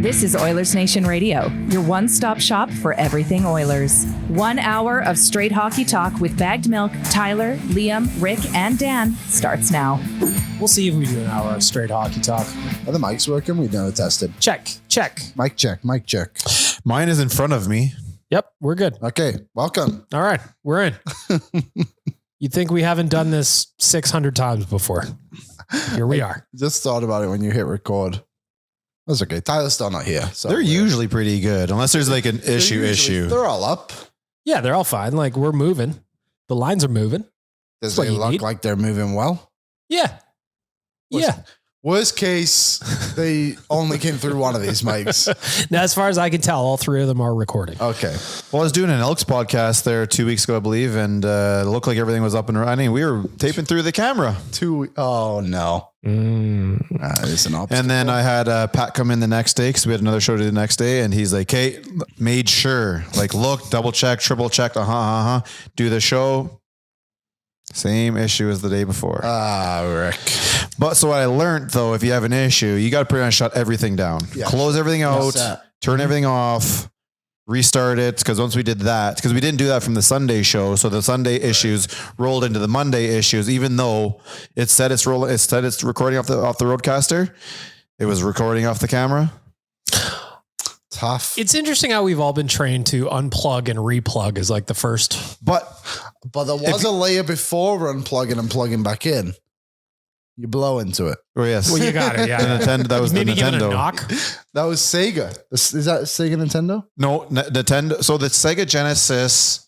This is Oilersnation Radio, your one-stop shop for everything Oilers. 1 hour of straight hockey talk with Bagged Milk, Tyler, Liam, Rick, and Dan starts now. We'll see if we do an hour of straight hockey talk. Are the mics working? We've never tested. Check. Mic check. Mine is in front of me. Yep, we're good. Okay, welcome. All right, we're in. You'd think we haven't done this 600 times before. Here we are. Just thought about it when you hit record. That's okay. Tyler's still not here. So They're usually pretty good, unless there's like an issue. They're all up. Yeah, they're all fine. Like, we're moving. The lines are moving. Does That's what they you look need. like they're moving well? Yeah. Worst case, they only came through one of these mics. Now, as far as I can tell, all three of them are recording. Okay. Well, I was doing an Elks podcast there 2 weeks ago, I believe, and it looked like everything was up and running. We were taping through the camera. Oh, no. It's an option. And then I had Pat come in the next day because we had another show to do the next day, and he's like, "Hey, made sure, like, look, double check, triple check, do the show." Same issue as the day before. Rick. But so what I learned, though, if you have an issue, you got to pretty much shut everything down. Yeah. Close everything out, Yes, turn everything off, restart it. Because once we did that, because we didn't do that from the Sunday show, so the Sunday issues rolled into the Monday issues, even though it said it's recording off the roadcaster, it was recording off the camera. Tough. It's interesting how we've all been trained to unplug and replug as like the first. But there was a layer before unplugging and plugging back in. You blow into it. oh yes, Well, you got it. Yeah. the Nintendo. That was Maybe the give it a Nintendo. knock. That was Sega. Is that Sega Nintendo? No, Nintendo. So the Sega Genesis.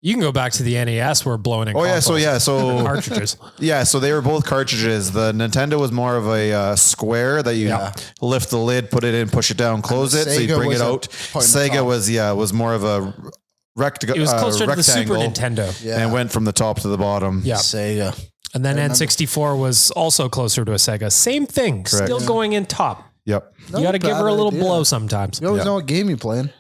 You can go back to the NES where blowing in. Oh yeah, so cartridges. Yeah, so they were both cartridges. The Nintendo was more of a square that you lift the lid, put it in, push it down, close it, so you bring it out. Sega was more of a It was closer to the Super rectangle, Nintendo. and it went from the top to the bottom. Yeah. Sega. And then N64 was also closer to a Sega. Same thing. Correct. Still going in top. Yep. You got to give her a little blow sometimes. You always know what game you're playing.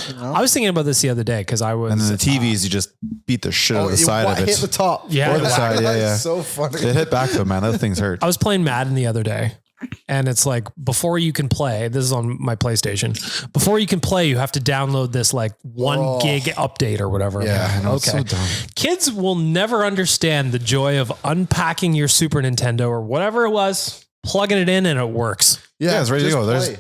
You know? I was thinking about this the other day because I was. And then the TVs, you just beat the shit out of the side of it. Hit the top. Yeah. Or the side, yeah. That's so funny. It hit back though, man. Those things hurt. I was playing Madden the other day, and it's like before you can play. This is on my PlayStation. Before you can play, you have to download this like 1 gig update or whatever. Yeah, I know, it's okay. so dumb. Kids will never understand the joy of unpacking your Super Nintendo or whatever it was, plugging it in, and it works. Yeah, it's ready to go. play.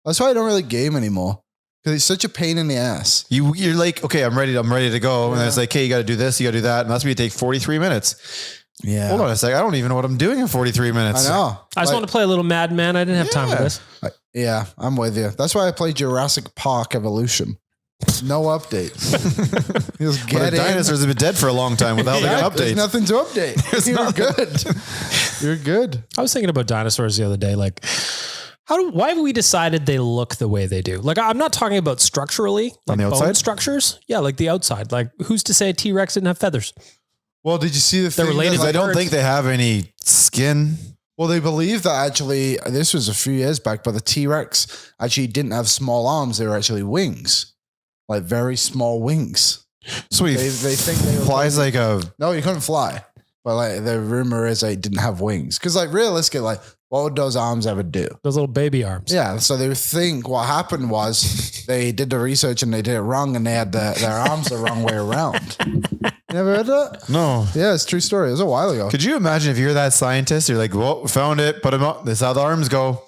That's why I don't really game anymore. Because it's such a pain in the ass. You're like, okay, I'm ready to go. And it's like, hey, you got to do this, you got to do that. And that's where you take 43 minutes. Yeah. Hold on a sec. I don't even know what I'm doing in 43 minutes. I know. I just want to play a little Madden, man. I didn't have time for this. Yeah, I'm with you. That's why I played Jurassic Park Evolution. No updates. Just But the dinosaurs have been dead for a long time without like an update. There's nothing to update. You're good. You're good. I was thinking about dinosaurs the other day. Like, why have we decided they look the way they do? Like, I'm not talking about structurally, like On the bone outside? structures. Yeah, like the outside. Like, who's to say a T-Rex didn't have feathers? Well, did you see the thing? related that, to I don't birds. think they have any skin. Well, they believe that actually, this was a few years back, but the T-Rex actually didn't have small arms. They were actually wings, like very small wings. So he They think they were flies like a... No, you couldn't fly. But like the rumor is they didn't have wings. Because like realistically, like what would those arms ever do? Those little baby arms. Yeah. So they would think what happened was they did the research and they did it wrong and they had their arms the wrong way around. You never heard that? No. Yeah, it's a true story. It was a while ago. Could you imagine if you're that scientist, you're like, well, found it, put them up. This is how the arms go.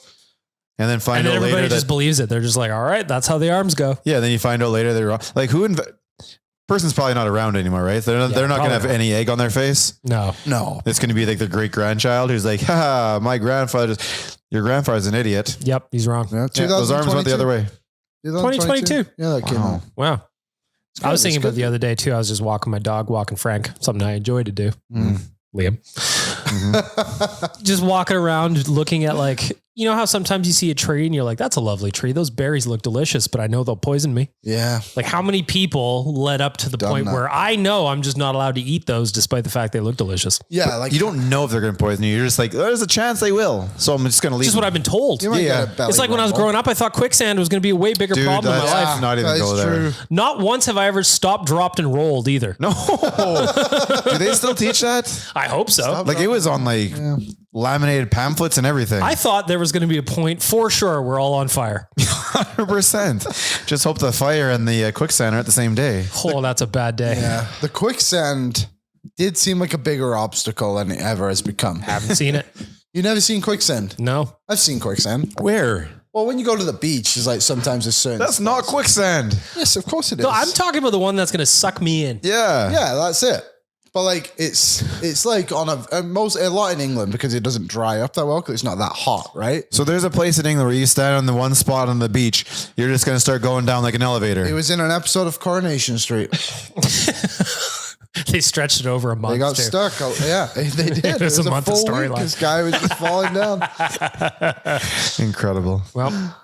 And then find And then out everybody later just believes it. They're just like, all right, that's how the arms go. yeah, then you find out later they're wrong. Like person's probably not around anymore, right? They're not going to have probably any egg on their face. No. It's going to be like their great grandchild who's like, haha, my grandfather, your grandfather's an idiot. Yep, he's wrong. Yeah, Yeah, those arms went the other way. 2022. Yeah, that came out. Wow. I was It's thinking about good. the other day too. I was just walking my dog, walking Frank, something I enjoy to do. Liam. Just walking around looking at like, you know how sometimes you see a tree and you're like, that's a lovely tree. Those berries look delicious, but I know they'll poison me. Yeah. Like how many people led up to the Done point that. where I know I'm just not allowed to eat those despite the fact they look delicious. Yeah. Like You don't know if they're going to poison you. You're just like, there's a chance they will. So I'm just going to leave. Just what I've been told. you might Yeah. get a belly It's like when I was rumble. growing up, I thought quicksand was going to be a way bigger Dude, problem in my that's- life. not even That go is there. true. Not once have I ever stopped, dropped, and rolled either. No. Do they still teach that? I hope so. Like it was on like laminated pamphlets and everything. I thought there was going to be a point for sure. We're all on fire. 100%. Just hope the fire and the quicksand are at the same day. Oh, that's a bad day. Yeah. The quicksand did seem like a bigger obstacle than it ever has become. Haven't seen it. You never seen quicksand? No. I've seen quicksand. Where? Well, when you go to the beach, there's like sometimes a certain. That's not quicksand. Yes, of course it is. No, I'm talking about the one that's going to suck me in. Yeah. Yeah, that's it. But like it's like on a lot in England because it doesn't dry up that well because it's not that hot, right? So there's a place in England where you stand on the one spot on the beach. You're just going to start going down like an elevator. It was in an episode of Coronation Street. They stretched it over a month. They got too. stuck. Oh, yeah, they did. It was a month of full storyline. week. This guy was just falling down. Incredible. Well,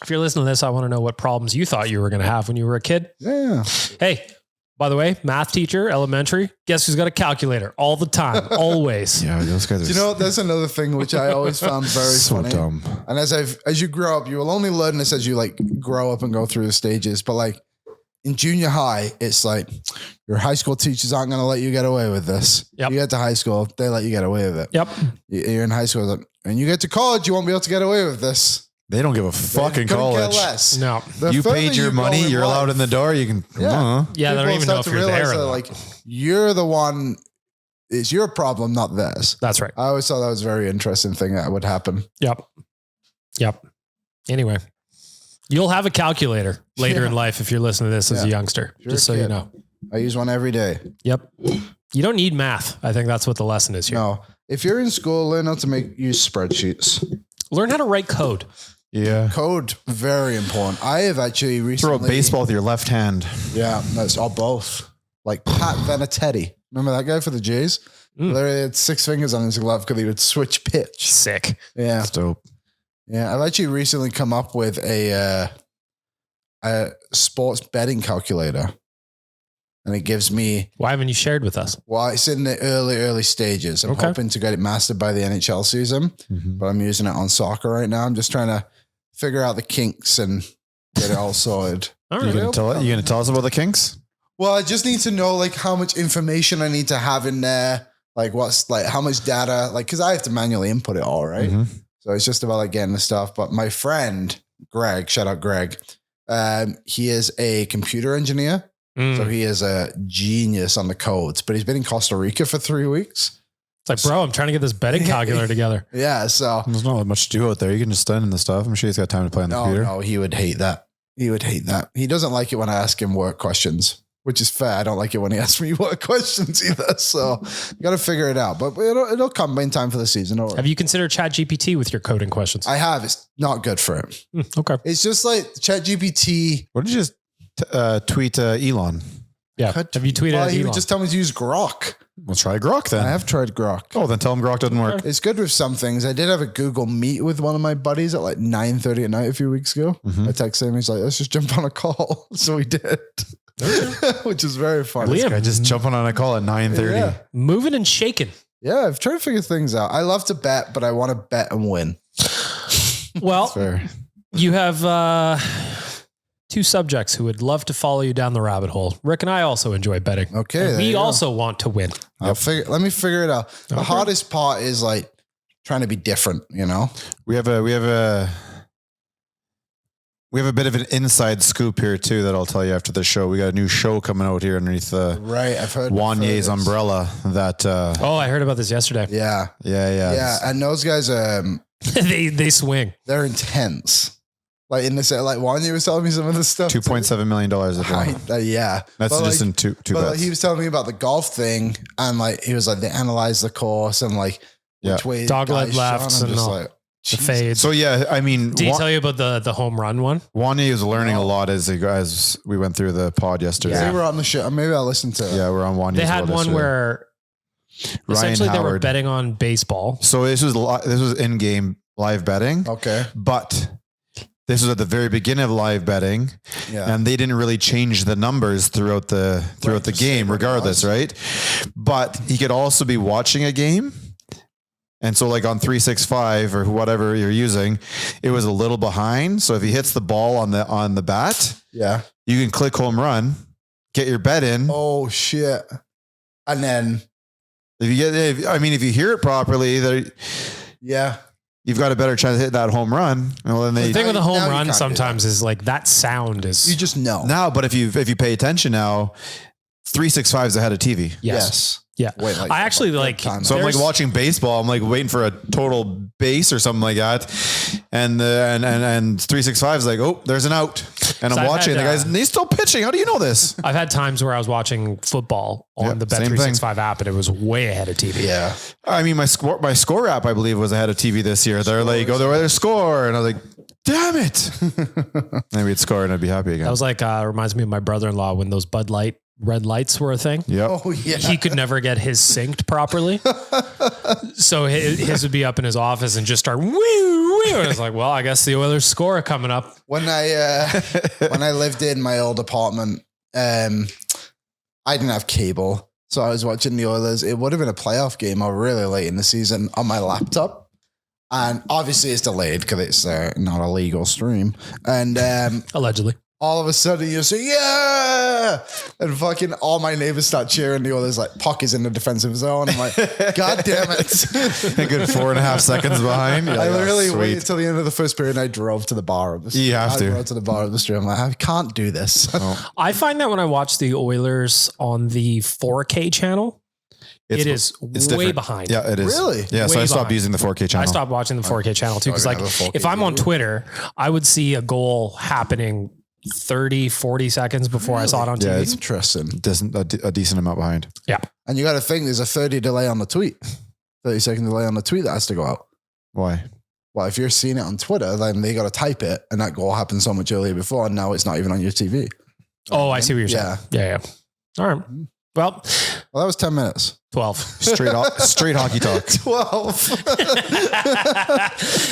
if you're listening to this, I want to know what problems you thought you were going to have when you were a kid. Yeah. Hey, by the way, math teacher, elementary, guess who's got a calculator all the time, always. Yeah, those guys are Do you know, that's another thing which I always found very so funny. dumb. And as you grow up, you will only learn this as you like grow up and go through the stages. But like in junior high, it's like your high school teachers aren't going to let you get away with this. Yep. You get to high school, they let you get away with it. Yep. You're in high school, like, and you get to college, you won't be able to get away with this. They don't give a fuck in Couldn't college. care less. No. The You further paid your you go money. in You're allowed life, in the door. You can. Yeah. Yeah, they don't people even know start if to you're realize there. that, or not. like you're the one. It's your problem, not theirs. That's right. I always thought that was a very interesting thing that would happen. Yep. Anyway, you'll have a calculator later in life if you're listening to this as a youngster, You're just a so you kid. know. I use one every day. Yep. You don't need math. I think that's what the lesson is here. No, if you're in school, learn how to use spreadsheets. Learn how to write code. Yeah. Code, very important. I have actually recently Throw a baseball with your left hand. Yeah, that's all both. Like Pat Venitetti. Remember that guy for the Jays? Literally had 6 fingers on his glove because he would switch pitch. Sick. Yeah. That's dope. Yeah. I've actually recently come up with a sports betting calculator. And it gives me, Why haven't you shared with us? well, it's in the early stages. I'm Okay. hoping to get it mastered by the NHL season, but I'm using it on soccer right now. I'm just trying to figure out the kinks and get it all sorted. All You right. gonna tell us about the kinks? Well, I just need to know like how much information I need to have in there. Like what's like how much data, like, cause I have to manually input it all, right? Mhm. So it's just about like getting the stuff. But my friend, Greg, shout out Greg. He is a computer engineer. So he is a genius on the codes, but he's been in Costa Rica for 3 weeks. It's like, bro, I'm trying to get this betting calculator together. Yeah. So There's not much to do out there. You can just stand in the stuff. I'm sure he's got time to play on the computer. no, he would hate that. He would hate that. He doesn't like it when I ask him work questions, which is fair. I don't like it when he asks me work questions either. So you got to figure it out, but it'll come in time for the season. Don't worry. Have you considered ChatGPT with your coding questions? I have. It's not good for him. Okay. It's just like ChatGPT. What did you just tweet Elon? Yeah. Have you tweeted Well, at he Elon? would just tell me to use Grok. We'll try Grok then. I have tried Grok. Oh, then tell him Grok doesn't work. It's good with some things. I did have a Google Meet with one of my buddies at like 9:30 at night a few weeks ago. I texted him. He's like, let's just jump on a call. So we did, which is very fun. Liam. I just jumping on a call at 9:30. Yeah. Moving and shaking. Yeah, I've tried to figure things out. I love to bet, but I want to bet and win. Well, Fair. you have two subjects who would love to follow you down the rabbit hole. Rick and I also enjoy betting. Okay, And there we you go. also want to win. Let me figure it out. The hardest part is like trying to be different, you know? We have a bit of an inside scoop here too that I'll tell you after the show. We got a new show coming out here underneath the Right. I've heard Wanier's this. umbrella. That Oh, I heard about this yesterday. Yeah. yeah. And those guys, they swing. they're intense. Like in this, like Wanya was telling me some of the stuff. $2.7 million. Yeah. That's But, just like, in two But like, bets. he was telling me about the golf thing, and like he was like they analyzed the course and like which way Dogleg guys shot. lefts I'm and just all. like The Jesus. fades. So yeah, I mean, Did he tell you about the home run one? Wanye is learning a lot as we went through the pod yesterday. They were on the show. Maybe I'll listen to it. Yeah, we're on Wanye. They had one where essentially they were Howard. betting on baseball. So this was in-game live betting. Okay. But this was at the very beginning of live betting, Yeah. and they didn't really change the numbers throughout the game, regardless, right? But he could also be watching a game, and so like on 365 or whatever you're using, it was a little behind. So if he hits the ball on the bat, Yeah. you can click home run, get your bet in. Oh shit. And then If you hear it properly, Yeah. you've got a better chance of hitting that home run. Well, then The thing with a Now home you run can't do sometimes is like that sound You is just know. now, but if you pay attention now, 365 is ahead of TV. Yes. Yeah. Wait, like, I actually like time. So I'm like there's- watching baseball. I'm like waiting for a total base or something like that, and 365 is like, oh, there's an out, and So I'm I've watching. had, The guy's he's still pitching. How do you know this? I've had times where I was watching football on Yep, the same Bet365 app and it was way ahead of TV. Yeah. I mean, my score app, I believe, was ahead of TV this year. They're like, oh, they're score, and I was like, damn it. Maybe it's score, and I'd be happy again. That was like reminds me of my brother-in-law when those Bud Light red lights were a thing. Yep. Oh yeah. He could never get his synced properly. So his would be up in his office and just start woo, woo. And I was like, well, I guess the Oilers score coming up. When I lived in my old apartment, I didn't have cable, so I was watching the Oilers. It would have been a playoff game or really late in the season on my laptop, and obviously it's delayed because it's not a legal stream. And Allegedly. all of a sudden you say, yeah, and fucking all my neighbors start cheering. The Oilers like Puck is in the defensive zone. I'm like, God damn it. A good 4.5 seconds behind. You're I like, oh, literally sweet. waited till the end of the first period and I drove to the bar of the stream. You have to. I drove to the bar of the stream. I'm like, I can't do this. I find that when I watch the Oilers on the 4K channel, it is way different. behind. Yeah, it is. Really? Yeah, so Way I stopped behind. using the 4K channel. I stopped watching the 4K channel too. Because I like don't have a 4K if I'm on either. Twitter, I would see a goal happening 30, 40 seconds before I saw it on TV. Yeah, It's interesting. a decent amount behind. Yeah. And you got to think there's a 30 delay on the tweet, 30-second delay on the tweet that has to go out. Why? Well, if you're seeing it on Twitter, then they got to type it, and that goal happened so much earlier before, and now it's not even on your TV. Oh, I see what you're saying. Yeah. All right. Well, Well, that was 10 minutes. 12. Straight hockey talk. 12.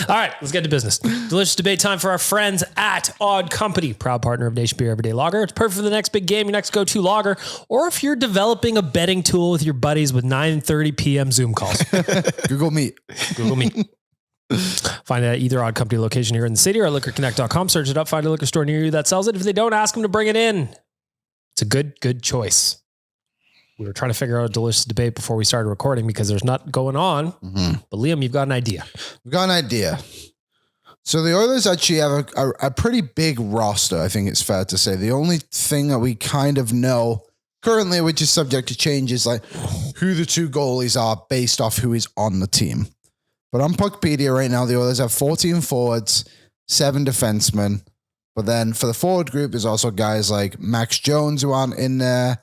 All right, let's get to business. Delicious debate time for our friends at Odd Company, proud partner of Nation Beer Everyday Lager. It's perfect for the next big game, your next go-to lager, or if you're developing a betting tool with your buddies with 9:30 p.m. Zoom calls. Google Meet. Google Meet. Find it at either Odd Company location here in the city or at liquorconnect.com. Search it up, find a liquor store near you that sells it. If they don't, ask them to bring it in. It's a good choice. We were trying to figure out a delicious debate before we started recording because there's not going on. Mm-hmm. But Liam, you've got an idea. We've got an idea. So the Oilers actually have a pretty big roster, I think it's fair to say. The only thing that we kind of know currently, which is subject to change, is like who the two goalies are based off who is on the team. But on Puckpedia right now, the Oilers have 14 forwards, 7 defensemen. But then for the forward group, there's also guys like Max Jones who aren't in there,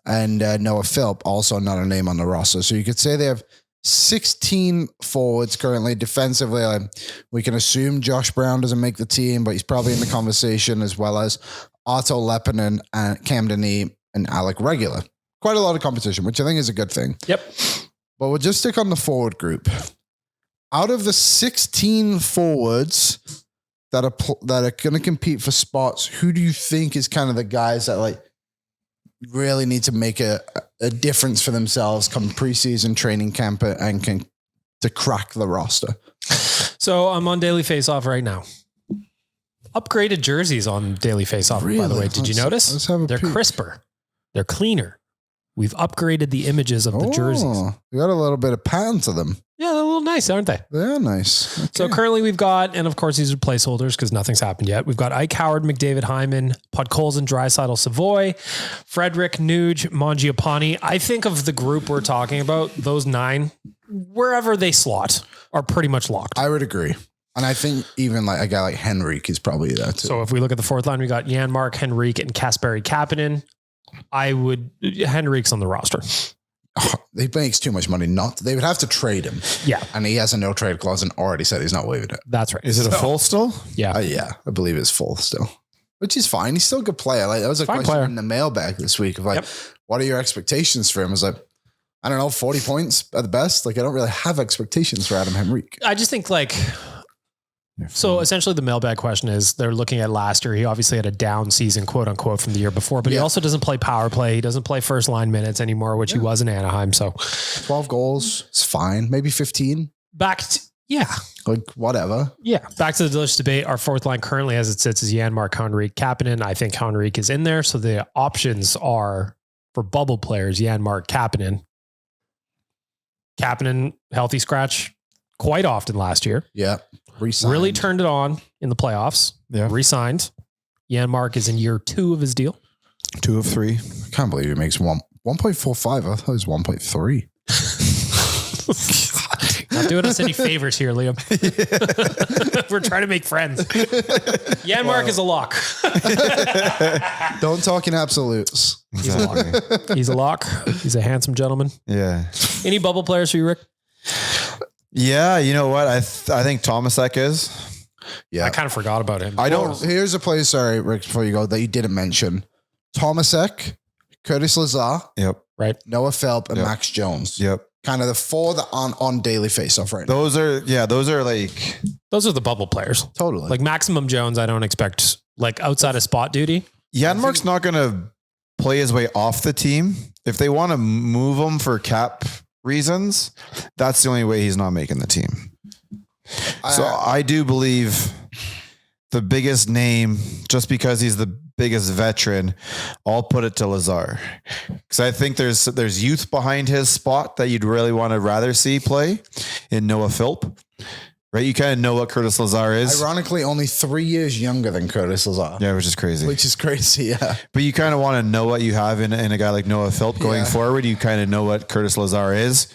and Noah Philp, also not a name on the roster. So you could say they have 16 forwards currently. Defensively, we can assume Josh Brown doesn't make the team, but he's probably in the conversation, as well as Otto Leppanen and Camden E and Alec Regular. Quite a lot of competition, which I think is a good thing. Yep. But we'll just stick on the forward group. Out of the 16 forwards that are going to compete for spots, who do you think is kind of the guys that like really need to make a difference for themselves come preseason training camp and can to crack the roster? So I'm on Daily Faceoff right now. Upgraded jerseys on Daily Faceoff, by the way. Did you notice? Let's have a They're peek. crisper. They're cleaner. We've upgraded the images of the jerseys. They got a little bit of pattern to them. Yeah, they're a little nice, aren't they? They are nice. Okay. So currently we've got, and of course these are placeholders because nothing's happened yet. We've got Ike Howard, McDavid, Hyman, Podkolzin, Draisaitl, Savoy, Frederick, Nuge, Mangiapane. I think of the group we're talking about, those 9, wherever they slot, are pretty much locked. I would agree. And I think even like a guy like Henrique is probably there too. So if we look at the fourth line, we got Janmark, Henrique, and Kasperi Kapanen. Henrique's on the roster. He makes too much money not. They would have to trade him. Yeah, And he has a no trade clause and already said he's not waiving it. that's right. Is it a full still? Yeah. Yeah, I believe it's full still, which is fine. He's still a good player. Like that was a Fine question player. in the mailbag this week of like, Yep. what are your expectations for him? I was like, I don't know, 40 points at the best. Like I don't really have expectations for Adam Henrique. I just think like, so essentially the mailbag question is they're looking at last year. He obviously had a down season, quote unquote, from the year before, but he Yeah. also doesn't play power play. He doesn't play first line minutes anymore, which he was in Anaheim. So 12 goals, it's fine. Maybe 15. back to, yeah. Like whatever. Yeah. Back to the delicious debate. Our fourth line currently as it sits is Janmark, Henrique, Kapanen. I think Henrique is in there. So the options are for bubble players, Janmark, Kapanen. Kapanen, healthy scratch quite often last year. Yeah. Re-signed. Really turned it on in the playoffs. Yeah. Re-signed. Janmark is in year 2 of his deal. 2 of 3. I can't believe he makes 1.45. I thought it was 1.3. Not doing us any favors here, Liam. We're trying to make friends. Janmark is a lock. Don't talk in absolutes. He's a lock. He's a lock. He's a handsome gentleman. Yeah. Any bubble players for you, Rick? Yeah. You know what? I think Tomasek is. Yeah. I kind of forgot about him. Here's a player, sorry, Rick, before you go, that you didn't mention. Tomasek, Curtis Lazar, Yep. Right. Noah Philp, and Yep. Max Jones. Yep. Kind of the 4 that aren't on daily face-off right now. Those are like, Those are the bubble players. Totally. Like Maximum Jones, I don't expect, like outside of spot duty. Janmark's not going to play his way off the team. If they want to move him for cap reasons, that's the only way he's not making the team. So I do believe the biggest name, just because he's the biggest veteran, I'll put it to Lazar. Because I think there's youth behind his spot that you'd really want to rather see play in Noah Philp. Right? You kind of know what Curtis Lazar is. Ironically, only 3 years younger than Curtis Lazar. Yeah, which is crazy. Yeah. But you kind of want to know what you have in a guy like Noah Philp going forward. You kind of know what Curtis Lazar is.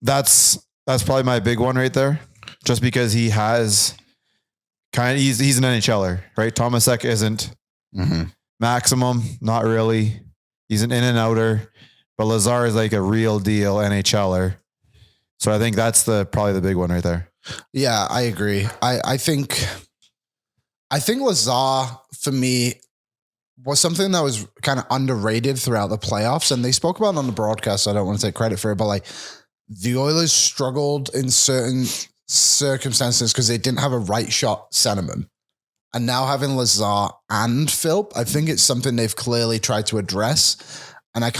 That's probably my big one right there. Just because he has he's an NHLer, right? Tomasek isn't. Mm-hmm. Maximum, not really. He's an in and outer, but Lazar is like a real deal NHLer. So I think that's probably the big one right there. Yeah, I agree. I think Lazar for me was something that was kind of underrated throughout the playoffs, and they spoke about it on the broadcast. So I don't want to take credit for it, but like the Oilers struggled in certain circumstances because they didn't have a right shot centerman. And now having Lazar and Philp, I think it's something they've clearly tried to address. And I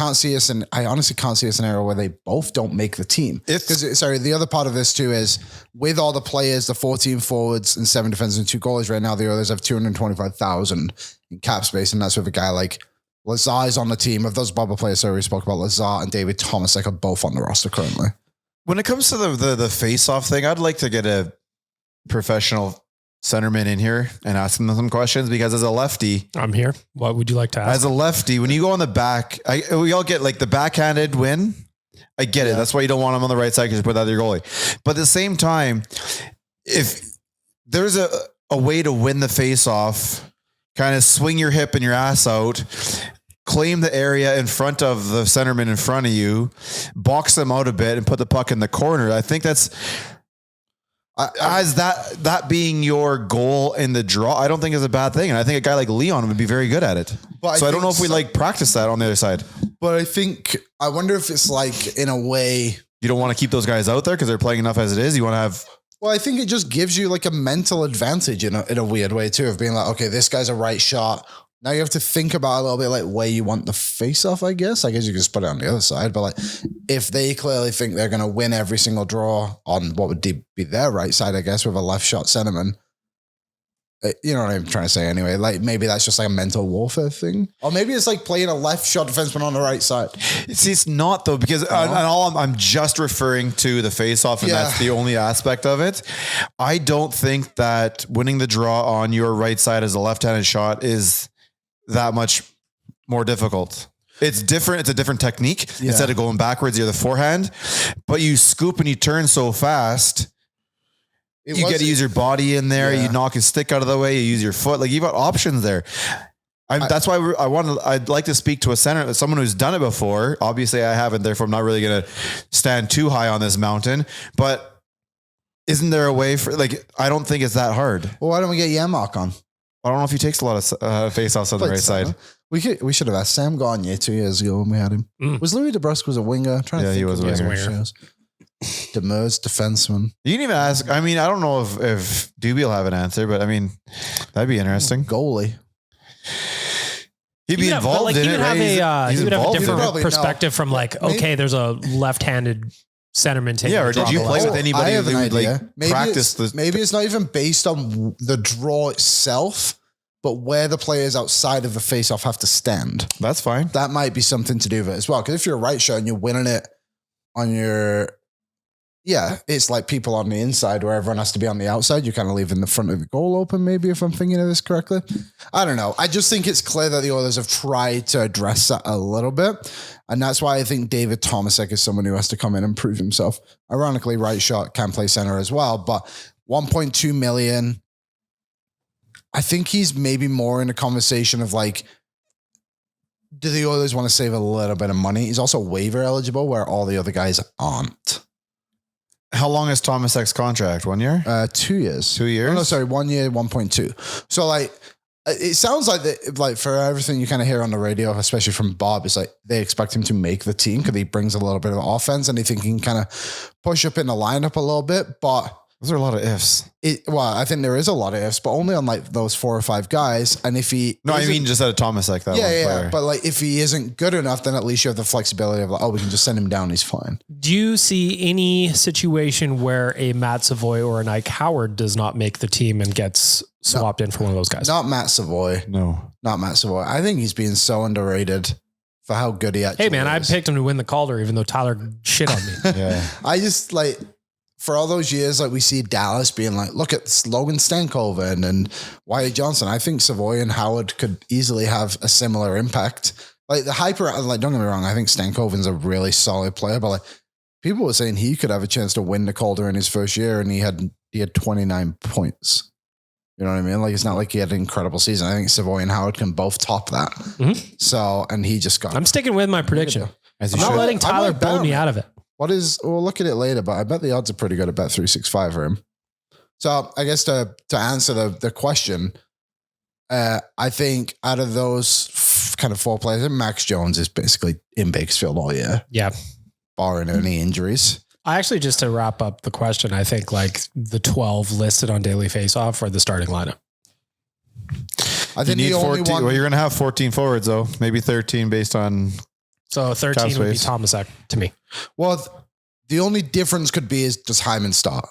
honestly can't see a scenario where they both don't make the team. The other part of this too is with all the players, the 14 forwards and 7 defenders and 2 goalies right now, the Oilers have $225,000 in cap space. And that's with a guy like Lazar is on the team. Of those bubble players, so we spoke about, Lazar and David Tomasek are both on the roster currently. When it comes to the face-off thing, I'd like to get a professional centerman in here and ask them some questions, because as a lefty, I'm here. What would you like to ask? As a lefty, when you go on the back, we all get like the backhanded win. I get it. That's why you don't want him on the right side, because you put that other goalie. But at the same time, if there's a way to win the face-off, kind of swing your hip and your ass out, claim the area in front of the centerman in front of you, box them out a bit and put the puck in the corner. I think that's as that being your goal in the draw, I don't think is a bad thing. And I think a guy like Leon would be very good at it. So I don't know if we practice that on the other side. But I wonder if it's like, in a way, you don't want to keep those guys out there because they're playing enough as it is. You want to have. Well, I think it just gives you like a mental advantage in a weird way too, of being like, okay, this guy's a right shot. Now you have to think about a little bit like where you want the face off, I guess. I guess you can just put it on the other side. But like, if they clearly think they're going to win every single draw on what would be their right side, I guess, with a left shot centerman, you know what I'm trying to say anyway. Like, maybe that's just like a mental warfare thing. Or maybe it's like playing a left shot defenseman on the right side. See, it's not though, because I'm just referring to the face off, and that's the only aspect of it. I don't think that winning the draw on your right side as a left-handed shot is that much more difficult. It's different. It's a different technique. Instead of going backwards, you're the forehand, but you scoop and you turn so fast. You get to use your body in there. You knock his stick out of the way. You use your foot. Like, you've got options there. That's why I'd like to speak to a center, someone who's done it before. Obviously I haven't, therefore I'm not really going to stand too high on this mountain, but isn't there a way for, like, I don't think it's that hard. Well, why don't we get Janmark on? I don't know if he takes a lot of face-offs on the right side. We should have asked Sam Gagne 2 years ago when we had him. Was Louis DeBrusque was a winger? I'm trying to think he was a winger. Demers, defenseman. You can even ask. I mean, I don't know if Doobie will have an answer, but I mean, that'd be interesting. Goalie. He'd be involved in it, right? He would have a different perspective from like, okay, there's a left-handed centerman taking. Yeah, or did you play with anybody who would like practice this? Maybe it's not even based on the draw itself, but where the players outside of the face-off have to stand. That's fine. That might be something to do with it as well. Because if you're a right shot and you're winning it on your, it's like people on the inside where everyone has to be on the outside. You're kind of leaving the front of the goal open, maybe, if I'm thinking of this correctly. I don't know. I just think it's clear that the Oilers have tried to address that a little bit. And that's why I think David Tomasek is someone who has to come in and prove himself. Ironically, right shot, can play center as well. But 1.2 million, I think he's maybe more in a conversation of like, do the Oilers want to save a little bit of money? He's also waiver eligible where all the other guys aren't. How long is Tomasek's contract? 1 year? 2 years. 2 years? Oh, no, sorry, 1 year, 1.2. So like, it sounds like that, like for everything you kind of hear on the radio, especially from Bob, it's like they expect him to make the team because he brings a little bit of offense and they think he can kind of push up in the lineup a little bit. But those are a lot of ifs. I think there is a lot of ifs, but only on like those 4 or 5 guys. And if he, I mean just at a Tomasek that one player. But like if he isn't good enough, then at least you have the flexibility of like, we can just send him down. He's fine. Do you see any situation where a Matt Savoy or a Ike Howard does not make the team and gets swapped in for one of those guys? Not Matt Savoy. No, not Matt Savoy. I think he's being so underrated for how good he actually is. Hey man, I picked him to win the Calder, even though Tyler shit on me. Yeah. I just like, for all those years, like we see Dallas being like, look at Logan Stankoven and Wyatt Johnson. I think Savoy and Howard could easily have a similar impact. Like the hyper, like don't get me wrong, I think Stankoven's a really solid player, but like people were saying he could have a chance to win the Calder in his first year, and he had 29 points. You know what I mean? Like it's not like he had an incredible season. I think Savoy and Howard can both top that. Mm-hmm. So, and he just got. I'm sticking with my prediction. I'm not letting Tyler blow me out of it. We'll look at it later, but I bet the odds are pretty good at Bet365 for him. So I guess to answer the question, I think out of those kind of 4 players, Max Jones is basically in Bakersfield all year. Yeah. Barring any injuries. I actually, just to wrap up the question, I think like the 12 listed on Daily Faceoff are the starting lineup. I think you need 14. Well, you're going to have 14 forwards though, maybe 13 based on. So 13 would be Tomasek to me. Well, the only difference could be is does Hyman start?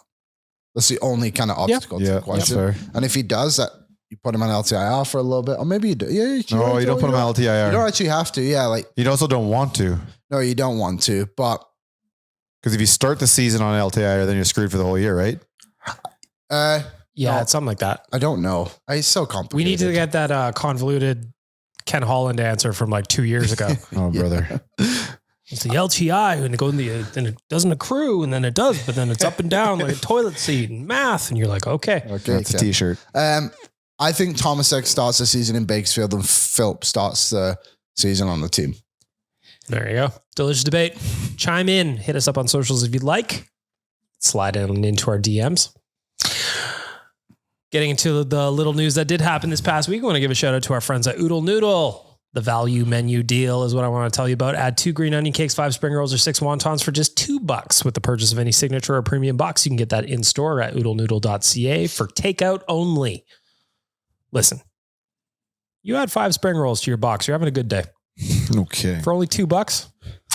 That's the only kind of obstacle to the question. And if he does that, you put him on LTIR for a little bit, or maybe you do. Yeah, you don't put him on LTIR. You don't actually have to. Yeah, like you also don't want to. No, you don't want to. But because if you start the season on LTIR, then you're screwed for the whole year, right? Yeah, it's something like that. I don't know. It's so complicated. We need to get that convoluted Ken Holland answer from like 2 years ago. Oh, brother. It's the LTI and it goes in then it doesn't accrue and then it does, but then it's up and down like a toilet seat and math. And you're like, okay. That's a t-shirt. I think Tomasek starts the season in Bakersfield and Philp starts the season on the team. There you go. Delicious debate. Chime in. Hit us up on socials if you'd like. Slide into our DMs. Getting into the little news that did happen this past week, I want to give a shout out to our friends at Oodle Noodle. The value menu deal is what I want to tell you about. Add 2 green onion cakes, 5 spring rolls, or 6 wontons for just $2 with the purchase of any signature or premium box. You can get that in store at oodlenoodle.ca for takeout only. Listen, you add 5 spring rolls to your box. You're having a good day. Okay. For only $2.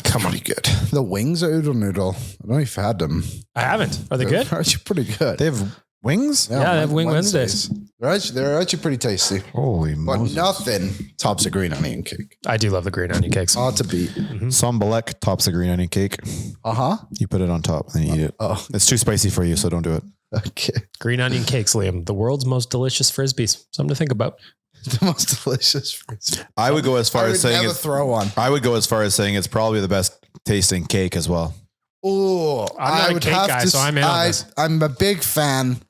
Come on. Pretty good. The wings at Oodle Noodle. I don't know if you've had them. I haven't. Are they good? They're actually pretty good. They have wings? Yeah, they have Wing Wednesdays. They're actually pretty tasty. Holy But Moses. Nothing tops a green onion cake. I do love the green onion cakes. Hard to beat. Sambalek tops a green onion cake. Uh-huh. You put it on top and then you eat it. Oh. It's too spicy for you, so don't do it. Okay. Green onion cakes, Liam. The world's most delicious Frisbees. Something to think about. The most delicious. I would go as far as saying throw one. I would go as far as saying it's probably the best tasting cake as well. Oh, I'm not a cake guy, so I'm in on this. I'm a big fan,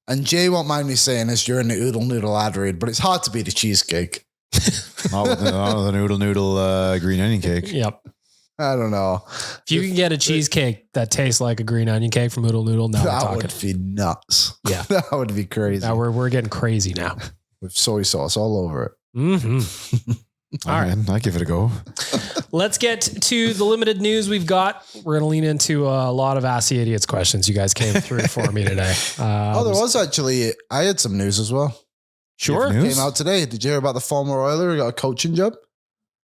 and Jay won't mind me saying this during the Oodle Noodle ad read, but it's hard to beat a cheesecake. Not with the noodle green onion cake. Yep. I don't know. If you can get a cheesecake that tastes like a green onion cake from Oodle Noodle, now we're That talking. would be nuts. Yeah. That would be crazy. Now we're getting crazy now. With soy sauce all over it. Mm-hmm. All right. I give it a go. Let's get to the limited news we've got. We're going to lean into a lot of Ask the Idiots questions you guys came through for me today. There was actually, I had some news as well. Sure. News? Came out today. Did you hear about the former Oiler who got a coaching job?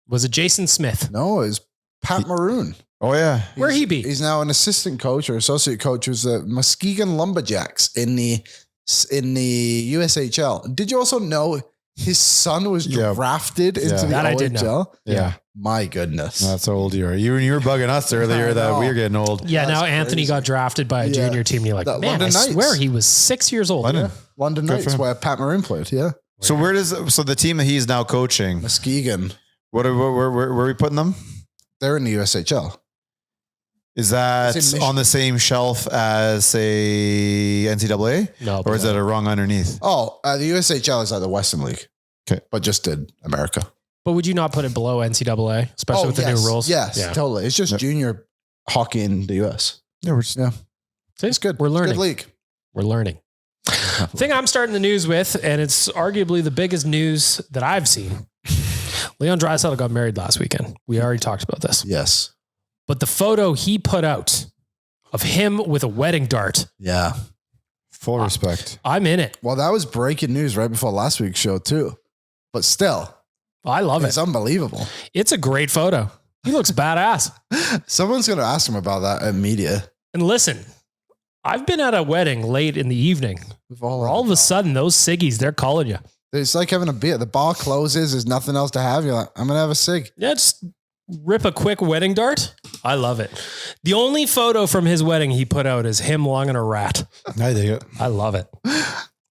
Was it Jason Smith? No, it was Pat Maroon. Oh, yeah. Where he be? He's now an assistant coach or associate coach with the Muskegon Lumberjacks in the USHL. Did you also know His son was drafted into the That I did OHL. know. Yeah. My goodness. That's how old you are. You were bugging us earlier that we were getting old. Yeah, That's now Anthony crazy. got drafted by a junior team. And you're like, The man, London I Knights. swear he was 6 years old. London Good for Knights, him. where Pat Maroon played. Yeah. So the team that he's now coaching, Muskegon. where are we putting them? They're in the USHL. Is that It's in on the same shelf as, say, NCAA? No, Or is that a rung underneath? Oh, the USHL is like the Western League. Okay. But just did America. But would you not put it below NCAA, especially with the new rules? Yes, totally. It's just junior hockey in the US. Yeah, we're just, See? It's good. We're It's a learning. good league. We're learning. Thing I'm starting the news with, and it's arguably the biggest news that I've seen. Leon Draisaitl got married last weekend. We already talked about this. Yes. But the photo he put out of him with a wedding dart, Yeah. full respect. I'm in it. Well, that was breaking news right before last week's show too. But still, I love it's it. unbelievable. It's a great photo. He looks badass. Someone's going to ask him about that at media. And listen, I've been at a wedding late in the evening. We've Where all of a sudden, those ciggies, they're calling you. It's like having a beer. The bar closes. There's nothing else to have. You're like, I'm going to have a cig. Yeah, just rip a quick wedding dart. I love it. The only photo from his wedding he put out is him longing a rat. I dig it. I love it.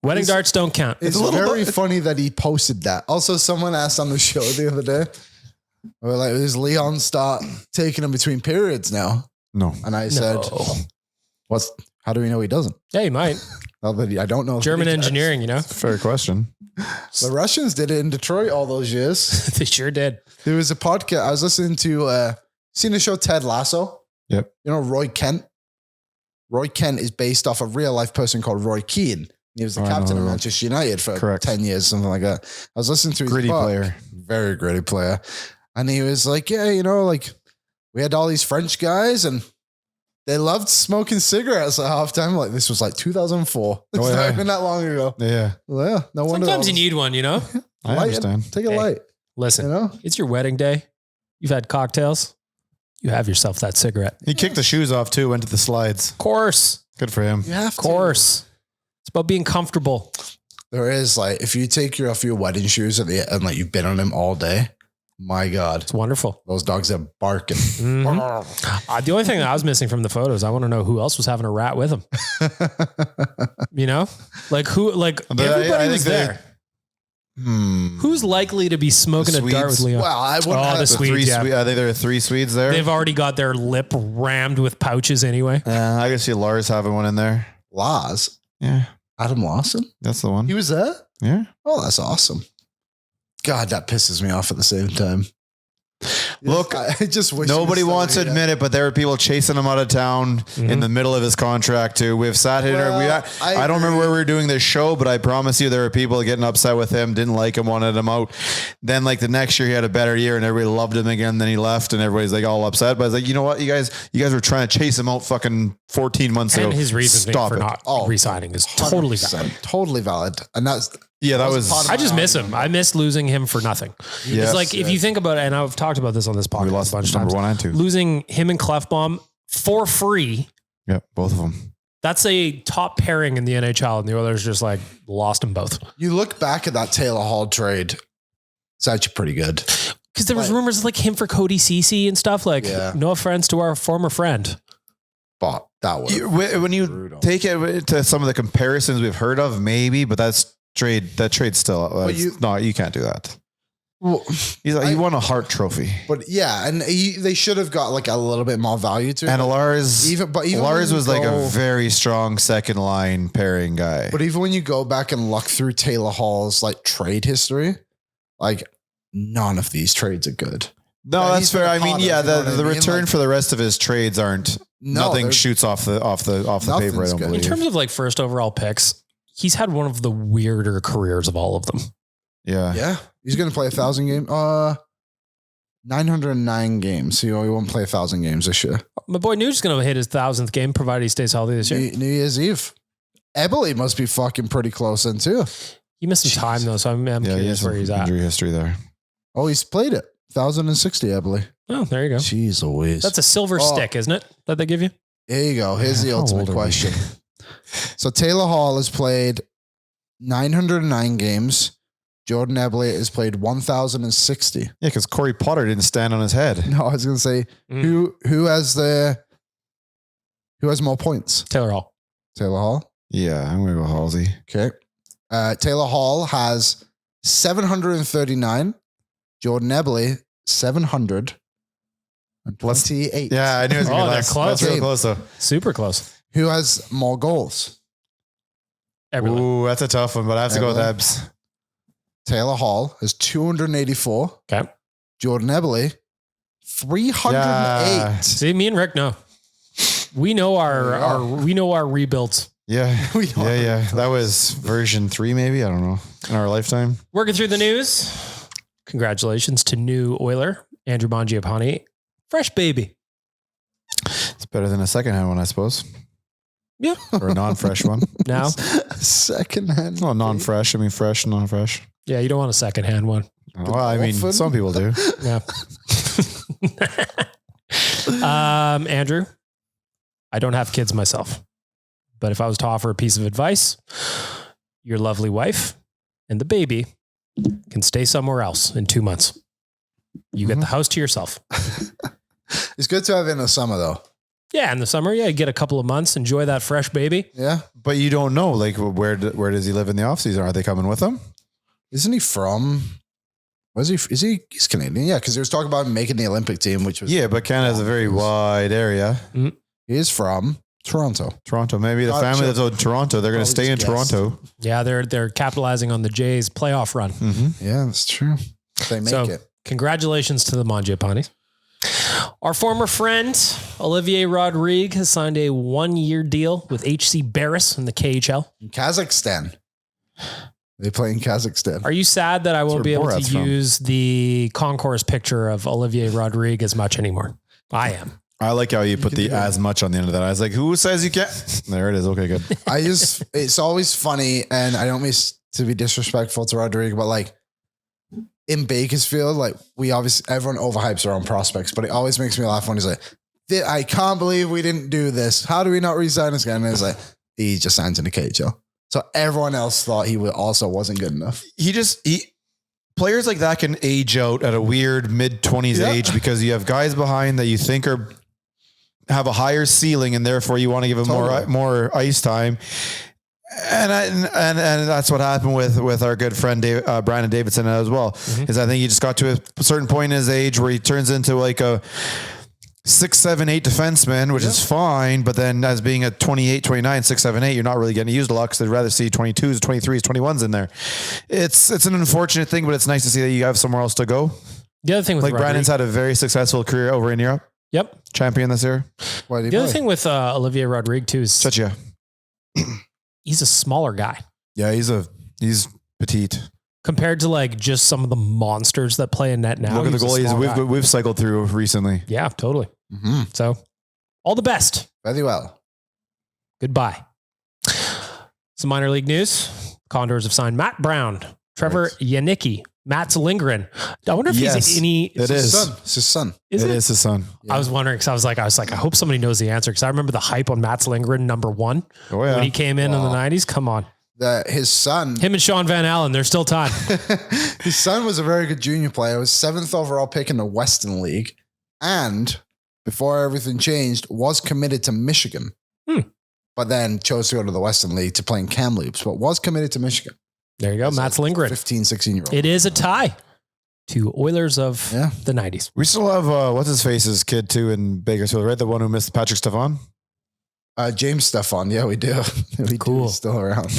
Wedding darts don't count. It's very funny that he posted that. Also, someone asked on the show the other day, we're like, does Leon start taking him between periods now? No. And I said, how do we know he doesn't? Yeah, he might. Well, but I don't know. if German he does. engineering, you know? Fair question. The Russians did it in Detroit all those years. They sure did. There was a podcast. I was listening to, seen the show Ted Lasso? Yep. You know, Roy Kent? Roy Kent is based off a real life person called Roy Keane. He was the captain of Manchester United for 10 years, something like that. I was listening to his Gritty book. player. Very gritty player. And he was like, yeah, you know, like we had all these French guys and they loved smoking cigarettes at halftime. Like this was like 2004. It's not even that long ago. Yeah. Well, yeah. No wonder. Sometimes you need one, you know? I understand. Take a light. Listen, You know? it's your wedding day. You've had cocktails. You have yourself that cigarette. He kicked the shoes off too, went to the slides. Of course. Good for him. You have Of course. It's about being comfortable. There is like, if you take off your wedding shoes at the end, like you've been on them all day, my God, It's wonderful. those dogs are barking. Mhm. The only thing that I was missing from the photos, I want to know who else was having a rat with him. You know? Like who, like But everybody I was think they- there. Who's likely to be smoking The a dart with Swedes. Leon? Well, I wouldn't Oh, have the Swedes, yeah. I think there are 3 Swedes there. They've already got their lip rammed with pouches anyway. I can see Lars having one in there. Lars. Yeah. Adam Lawson. That's the one. He was there? Yeah. Oh, that's awesome. God, that pisses me off at the same time. Look, I just wish nobody he was wants to still admit it, but there were people chasing him out of town in the middle of his contract too. We've sat here. Well, I don't remember where we were doing this show, but I promise you there were people getting upset with him, didn't like him, wanted him out. Then like the next year he had a better year and everybody loved him again. Then he left and everybody's like all upset. But I was like, you know what? You guys were trying to chase him out fucking 14 months ago. And his reasoning Stop for it. not resigning is totally 100%, valid. totally valid. And that's, Yeah, that was. part of I just my miss him. I miss losing him for nothing. Yes, It's like, if you think about it, and I've talked about this on this podcast We a lost bunch of number times, 1 and 2. losing him and Clefbaum for free, Yeah, both of them. that's a top pairing in the NHL, and the Oilers just like lost them both. you look back at that Taylor Hall trade, it's actually pretty good. Because there was rumors of like him for Cody Ceci and stuff. Like, Yeah. no offense to our former friend. But that was When you brutal. take it to some of the comparisons we've heard of, maybe, but that trade's still. You can't do that. Well, He won a Hart Trophy. but yeah, and they should have got like a little bit more value to it. And Lars even Lars when you was like a go- very strong second line pairing guy. But even when you go back and look through Taylor Hall's like trade history, like none of these trades are good. No, that that's he's been fair. a I mean, part of, yeah, you know what I the mean? return Like- for the rest of his trades aren't. Nothing there's- shoots off the paper. I Nothing's don't good. In believe. terms of like first overall picks, he's had one of the weirder careers of all of them. Yeah. Yeah, he's going to play 1,000 games. 909 games. So he won't play 1,000 games this year. My boy Nugent's going to hit his 1,000th game, provided he stays healthy this year. New Year's Eve. Eberle must be fucking pretty close then too. He missed some time though, so I'm Yeah, he curious has where some he's at. injury history there. Oh, he's played it. 1,060, Eberle. Oh, there you go. Jeez Louise. That's a silver stick, isn't it? That they give you? Here you go. Here's the How ultimate old are we? question. So Taylor Hall has played 909 games. Jordan Eberle has played 1,060. Yeah, because Corey Potter didn't stand on his head. No, I was going to say, who has more points? Taylor Hall. Taylor Hall? Yeah, I'm going to go Halsey. Okay. Taylor Hall has 739. Jordan Eberle, 728. Yeah, I knew it was going to be less. Close. That's real close, though. Super close. Who has more goals? Eberle. Ooh, that's a tough one, but I have to go with Eberle. Ebs. Taylor Hall has 284. Okay. Jordan Eberle, 308. Yeah. See, me and Rick know. We know our rebuilds. Yeah. Yeah. That was version 3, maybe. I don't know. In our lifetime. Working through the news. Congratulations to new Oiler, Andrew Mangiapane. Fresh baby. It's better than a secondhand one, I suppose. Yeah. Or a non-fresh one. Now. Secondhand. No, non-fresh. I mean, fresh, non-fresh. Yeah, you don't want a secondhand one. Well, I mean, Dolphin? some people do. Yeah. Andrew, I don't have kids myself, but if I was to offer a piece of advice, your lovely wife and the baby can stay somewhere else in 2 months. You get the house to yourself. It's good to have in the summer, though. Yeah, in the summer, you get a couple of months, enjoy that fresh baby. Yeah. But you don't know, like, where does he live in the off season? Are they coming with him? Isn't he from? Was he? He's Canadian? Yeah, because he was talking about making the Olympic team, which was Yeah, but Canada's a very wide area. He is from Toronto. Toronto, maybe the family that's in Toronto, they're going to stay in Toronto. Yeah, they're capitalizing on the Jays playoff run. Yeah, that's true. They make it. Congratulations to the Mangiapanes. Our former friend, Olivier Rodrigue, has signed a 1-year deal with HC Barris in the KHL. In Kazakhstan. They play in Kazakhstan. Are you sad that I won't be able Borat's to from. use the concourse picture of Olivier Rodrigue as much anymore? I am. I like how you put the as much on the end of that. I was like, who says you can't? There it is. Okay, good. It's always funny, and I don't mean to be disrespectful to Rodrigue, but like in Bakersfield, like everyone overhypes their own prospects, but it always makes me laugh when he's like, I can't believe we didn't do this. How do we not re-sign this guy? And it's like, he just signs in the KHL. So everyone else thought he also wasn't good enough. Players like that can age out at a weird mid-20s age because you have guys behind that you think have a higher ceiling, and therefore you want to give them more ice time. And that's what happened with our good friend Brandon Davidson as well. Is I think he just got to a certain point in his age where he turns into like a 6, 7, 8 defenseman, which is fine. But then as being a 28, 29, 6, 7, 8, you're not really getting used a lot because they'd rather see 22s, 23s, 21s in there. It's an unfortunate thing, but it's nice to see that you have somewhere else to go. The other thing with Brandon's had a very successful career over in Europe. Yep. Champion this year. The other thing with Olivier Rodrigue too is Chechia. He's a smaller guy. Yeah, he's petite. Compared to like just some of the monsters that play in net now. Look at the goalies we've cycled through recently. Yeah, totally. So all the best. Very well. Goodbye. Some minor league news. Condors have signed Matt Brown, Trevor Janicki, Mats Lindgren. I wonder if he's any. It's his son. Is it? It is his son. Yeah. I was wondering because I was like, I hope somebody knows the answer because I remember the hype on Mats Lindgren #1 when he came in the 90s. Come on. His son, him and Sean Van Allen, there's still time. His son was a very good junior player. He was 7th overall pick in the Western League, and before everything changed, was committed to Michigan, but then chose to go to the Western League to play in Kamloops, but was committed to Michigan. There you go, Mats Lindgren, 15, 16-year-old. It is a tie to Oilers of the 90s. We still have what's his face's kid too in Bakersfield, right? The one who missed Patrick Stefan. James Stefan. Yeah, we do. Cool. He's still around.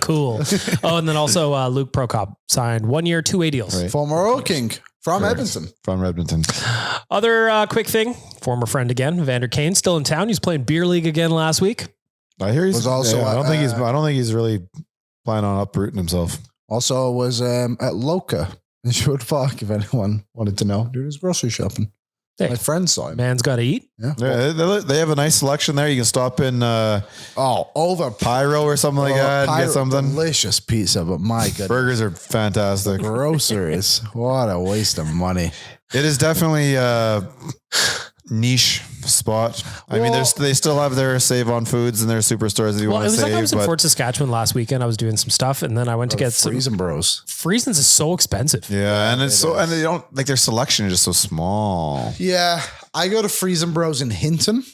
Cool. Oh, and then also Luke Prokop signed 1 year, 2 deals. Right. Former Oil King from Edmonton. From Edmonton. Other quick thing, former friend again, Vander Kane, still in town. He's playing beer league again last week. I hear Was also I don't think he's really planning on uprooting himself. Also was at Loca in Sherwood Park, if anyone wanted to know. Doing his grocery shopping. Hey, my friend saw him. Man's got to eat. Yeah. They have a nice selection there. You can stop in over Pyro or something like that and get something. Delicious pizza, but my goodness. Burgers are fantastic. Groceries. What a waste of money. It is definitely niche spot. I mean, they still have their save on foods and their superstores if you want to save. It was like I was in Fort Saskatchewan last weekend. I was doing some stuff, and then I went to get some Friesen Bros. Friesen's is so expensive. Yeah, and and they don't like their selection is just so small. Yeah, I go to Friesen Bros in Hinton.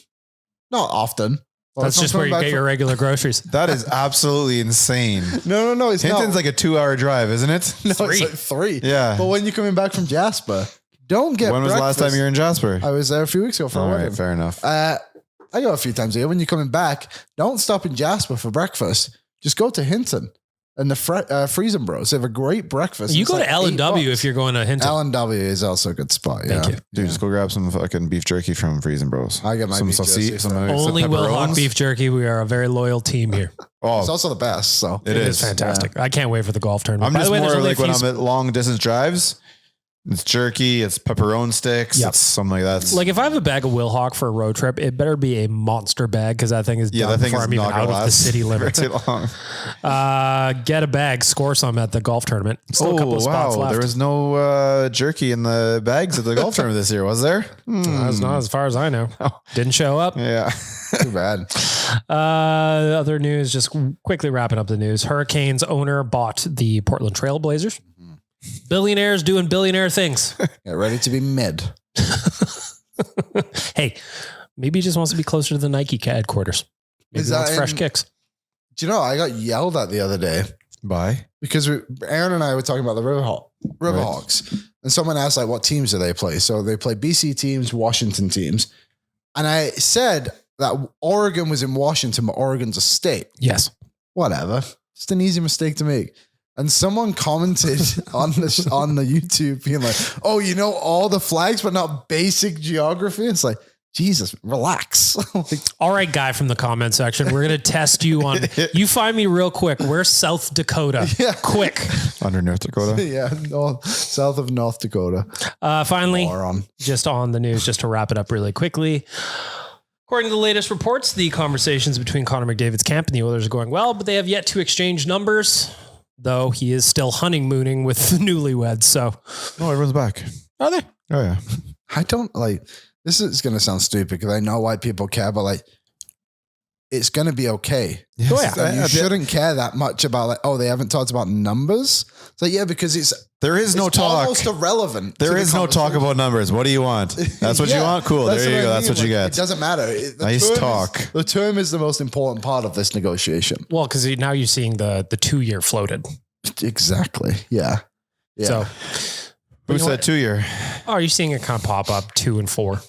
Not often. That's just where you get your regular groceries. That is absolutely insane. No. It's Hinton's not. like a 2-hour drive, isn't it? No, it's like 3. Yeah. But when you're coming back from Jasper, don't get When was the last time you were in Jasper? I was there a few weeks ago for a wedding. Right, fair enough. I go a few times a year. When you're coming back, don't stop in Jasper for breakfast. Just go to Hinton and the Friesen Bros. They have a great breakfast. You It's go like to L&W $8. if you're going to Hinton. L&W is also a good spot. Thank you. Dude, just go grab some fucking beef jerky from Friesen Bros. I get my beef jerky. Only Will Hawk beef jerky. We are a very loyal team here. It's also the best. So It is fantastic. Yeah. I can't wait for the golf tournament. I'm By just the way, more like when few I'm at long distance drives, it's jerky, it's pepperoni sticks, it's something like that. Like if I have a bag of Will Hawk for a road trip, it better be a monster bag because that thing is done before I'm even out of the city limits. Too long. Get a bag, score some at the golf tournament. Still a couple of spots left. There was no jerky in the bags at the golf tournament this year, was there? That's not as far as I know. Didn't show up. Yeah. Too bad. Other news, just quickly wrapping up the news. Hurricanes owner bought the Portland Trail Blazers. Billionaires doing billionaire things. Get ready to be mid. Hey, maybe he just wants to be closer to the Nike headquarters. Maybe he wants fresh kicks. Do you know, I got yelled at the other day because Aaron and I were talking about the Riverhawks, and someone asked like, what teams do they play? So they play BC teams, Washington teams. And I said that Oregon was in Washington, but Oregon's a state. Yes. Whatever. Just an easy mistake to make. And someone commented on the YouTube being like, oh, you know all the flags, but not basic geography. It's like, Jesus, relax. Like, all right, guy from the comment section, we're going to test you on, you find me real quick. Where's South Dakota? Yeah. Quick. Under North Dakota. Yeah. South of North Dakota. Finally, just on the news, just to wrap it up really quickly. According to the latest reports, the conversations between Connor McDavid's camp and the Oilers are going well, but they have yet to exchange numbers. Though he is still honeymooning with the newlyweds. So, no, everyone's back. Are they? Oh, yeah. I don't this is going to sound stupid because I know why people care, but it's going to be okay. Yes. Oh, yeah. You shouldn't care that much about they haven't talked about numbers. So yeah, because there is no talk. Almost irrelevant. There is no talk about numbers. What do you want? That's what you want? Cool. There you go. That's what you get. It doesn't matter. Nice talk. The term is the most important part of this negotiation. Well, because now you're seeing the 2-year floated. Exactly. Yeah. So who said 2-year? Oh, are you seeing it kind of pop up 2 and 4?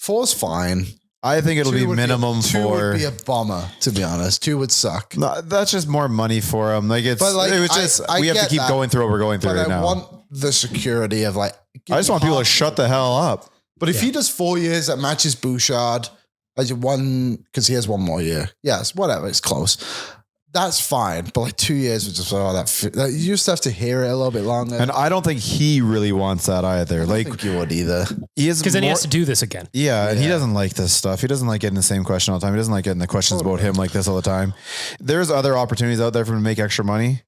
4's fine. I think it'll be minimum 4. 2 would be a bummer, to be honest. 2 would suck. No, that's just more money for them. Like it was just we have to keep going through what we're going through right now. I want the security of I just want people to shut the hell up. But if he does 4 years, that matches Bouchard. Because he has 1 more year. Yes, whatever. It's close. That's fine. But 2 years was just you just have to hear it a little bit longer. And I don't think he really wants that either. I don't think you would either. Because then he has to do this again. Yeah, and he doesn't like this stuff. He doesn't like getting the same question all the time. He doesn't like getting the questions about him like this all the time. There's other opportunities out there for him to make extra money.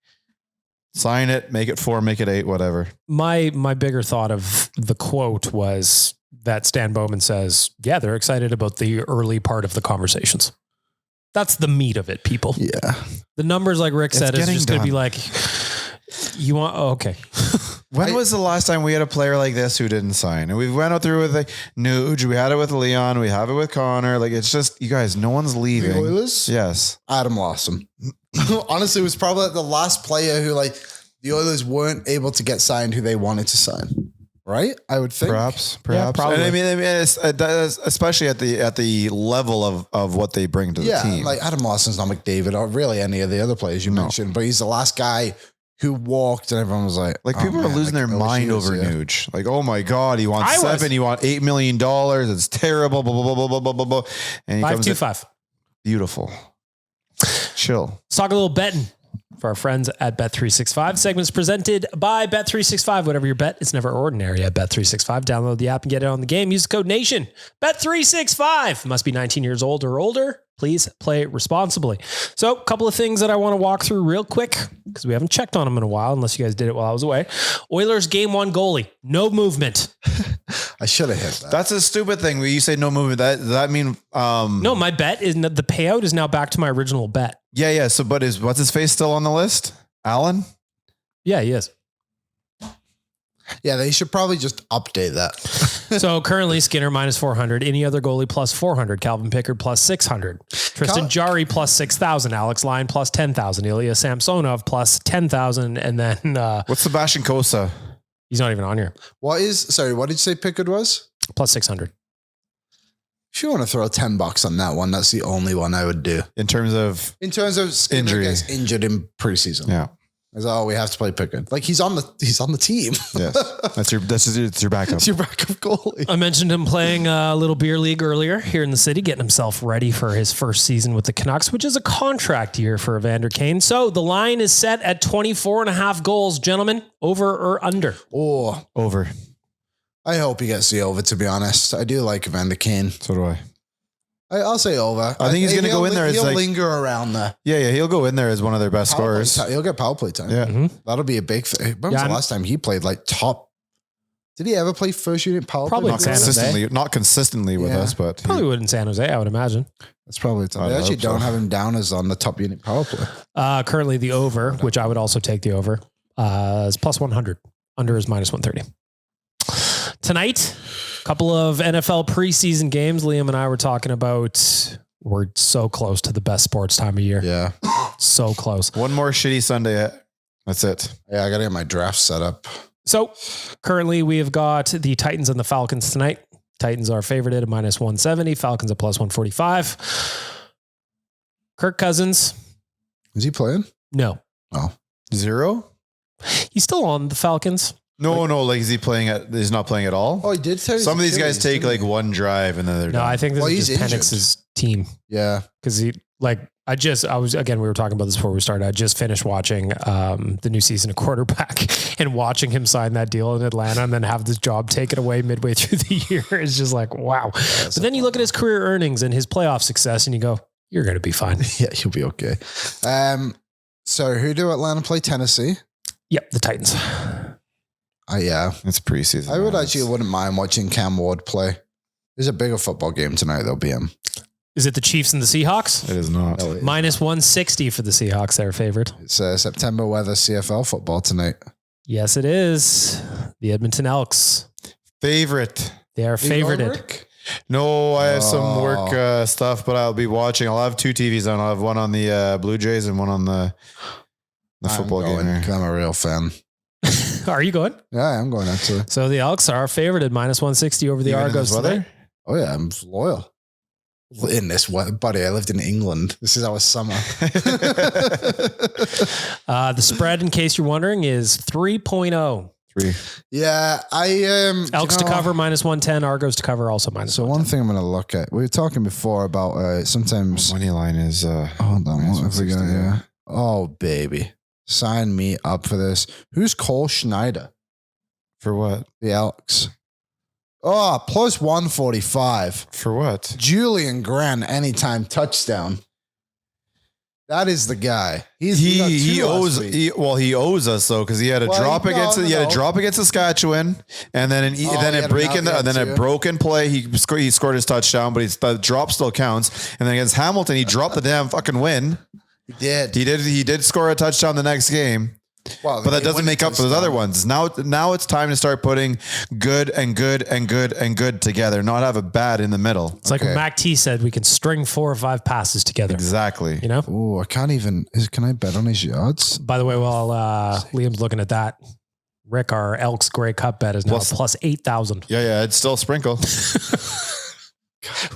Sign it, make it 4, make it 8, whatever. My bigger thought of the quote was that Stan Bowman says, yeah, they're excited about the early part of the conversations. That's the meat of it, people. Yeah. The numbers, like Rick said, is just going to be like, you want, okay. When was the last time we had a player like this who didn't sign? And we went out through with Nuge, we had it with Leon, we have it with Connor. Like, it's just, you guys, no one's leaving. The Oilers? Yes. Adam Lawson. Honestly, it was probably the last player who the Oilers weren't able to get signed who they wanted to sign. Right? I would think. Perhaps. Yeah, probably. And I mean it's, especially at the level of what they bring to the team. Like Adam Lawson's not McDavid or really any of the other players you mentioned, but he's the last guy who walked and everyone was like, people are losing their mind over Nuge. Like, oh my God, he wants 7, he wants $8 million. It's terrible. Blah, blah, blah, blah, blah, blah, blah. And he 525. Beautiful. Chill. Let's talk a little betting for our friends at Bet365. Segments presented by Bet365. Whatever your bet, it's never ordinary at Bet365. Download the app and get it on the game. Use the code NATION. Bet365. Must be 19 years old or older. Please play responsibly. So a couple of things that I want to walk through real quick because we haven't checked on them in a while, unless you guys did it while I was away. Oilers game 1 goalie. No movement. I should have hit that. That's a stupid thing where you say no movement. Does that mean, No, my bet is the payout is now back to my original bet. yeah. So, but what's his face still on the list? Alan? Yeah, he is. Yeah, they should probably just update that. So currently Skinner minus 400, any other goalie plus 400, Calvin Pickard plus 600, Tristan Jarry plus 6,000, Alex Lyon plus 10,000, Ilya Samsonov plus 10,000. And then, What's Sebastian Cossa? he's not even on here. What did you say Pickard was? Plus 600. If you want to throw $10 on that one, that's the only one I would do. In terms of Skinner injury. gets injured in preseason. Yeah. We have to play Pickard. Like he's on the team. Yes. It's your backup. It's your backup goalie. I mentioned him playing a little beer league earlier here in the city, getting himself ready for his first season with the Canucks, which is a contract year for Evander Kane. So the line is set at 24.5 goals, gentlemen. Over or under? Oh, Over. I hope he gets the over, to be honest. I do like Evander Kane. So do I. I'll say over. I think he's going to go in there. He'll As linger around there. Yeah. He'll go in there as one of their best scorers. He'll get power play time. Yeah. That'll be a big thing. When was the last time he played like top? Did he ever play first unit power Probably play? Not consistently with us, but Probably would in San Jose, I would imagine. That's probably time. They actually don't have him down as on the top unit power play. Currently the over, which I would also take the over, is plus 100. Under is minus 130. Tonight, a couple of NFL preseason games. Liam and I were talking about. We're so close to the best sports time of year. Yeah. So close. one more shitty Sunday. That's it. Yeah, I got to get my draft set up. So currently we have got the Titans and the Falcons tonight. Titans are favored at minus 170. Falcons at plus 145. Kirk Cousins. Is he playing? No. Oh. 0? He's still on the Falcons. No. Like, he's not playing at all? Oh, he did say Some of these guys take like one drive and then they're No, done. I think this is just Penix's team. Yeah. Because we were talking about this before we started. I just finished watching the new season of Quarterback and watching him sign that deal in Atlanta and then have this job taken away midway through the year is just like, wow. But then you look at his career earnings and his playoff success and you go, you're going to be fine. Yeah, you'll be okay. So who do Atlanta play? Tennessee? Yep, the Titans. Yeah. It's preseason. I wouldn't mind watching Cam Ward play. There's a bigger football game tonight. There'll be him. Is it the Chiefs and the Seahawks? It is not. No, Minus 160 for the Seahawks. They're favored. It's September weather CFL football tonight. Yes, it is. The Edmonton Elks. Favorite. They are favorited. No, I have some work stuff, but I'll be watching. I'll have two TVs on. I'll have one on the Blue Jays and one on the football game. I'm a real fan. Are you going? Yeah, I'm going actually. So the Elks are favored at minus 160 over the Even in Argos this weather? tonight. Oh yeah, I'm loyal. In this weather, buddy, I lived in England. This is our summer. The spread, in case you're wondering, is 3.0. 3. Yeah, Elks to cover minus 110, Argos to cover also minus So 110. one thing I'm going to look at, we were talking before about sometimes. Money line is. Hold on, what have we got 160, here? Oh baby, sign me up for this. Who's Cole Schneider? For what? The Elks. Oh, plus 145. For what? Julian Grant, anytime touchdown. That is the guy. He owes us though because he had a drop against Saskatchewan, and then a broken play. He scored his touchdown, but the drop still counts. And then against Hamilton, he dropped the damn fucking win. He did score a touchdown the next game. Well, but that doesn't make up for those other ones. Now it's time to start putting good and good and good and good together, not have a bad in the middle. It's like when Mac T said, we can string 4 or 5 passes together. Exactly. You know? Oh, I can't even. Can I bet on his yards? By the way, while Liam's looking at that, Rick, our Elks Grey Cup bet is now plus 8,000. Yeah, it's still sprinkle.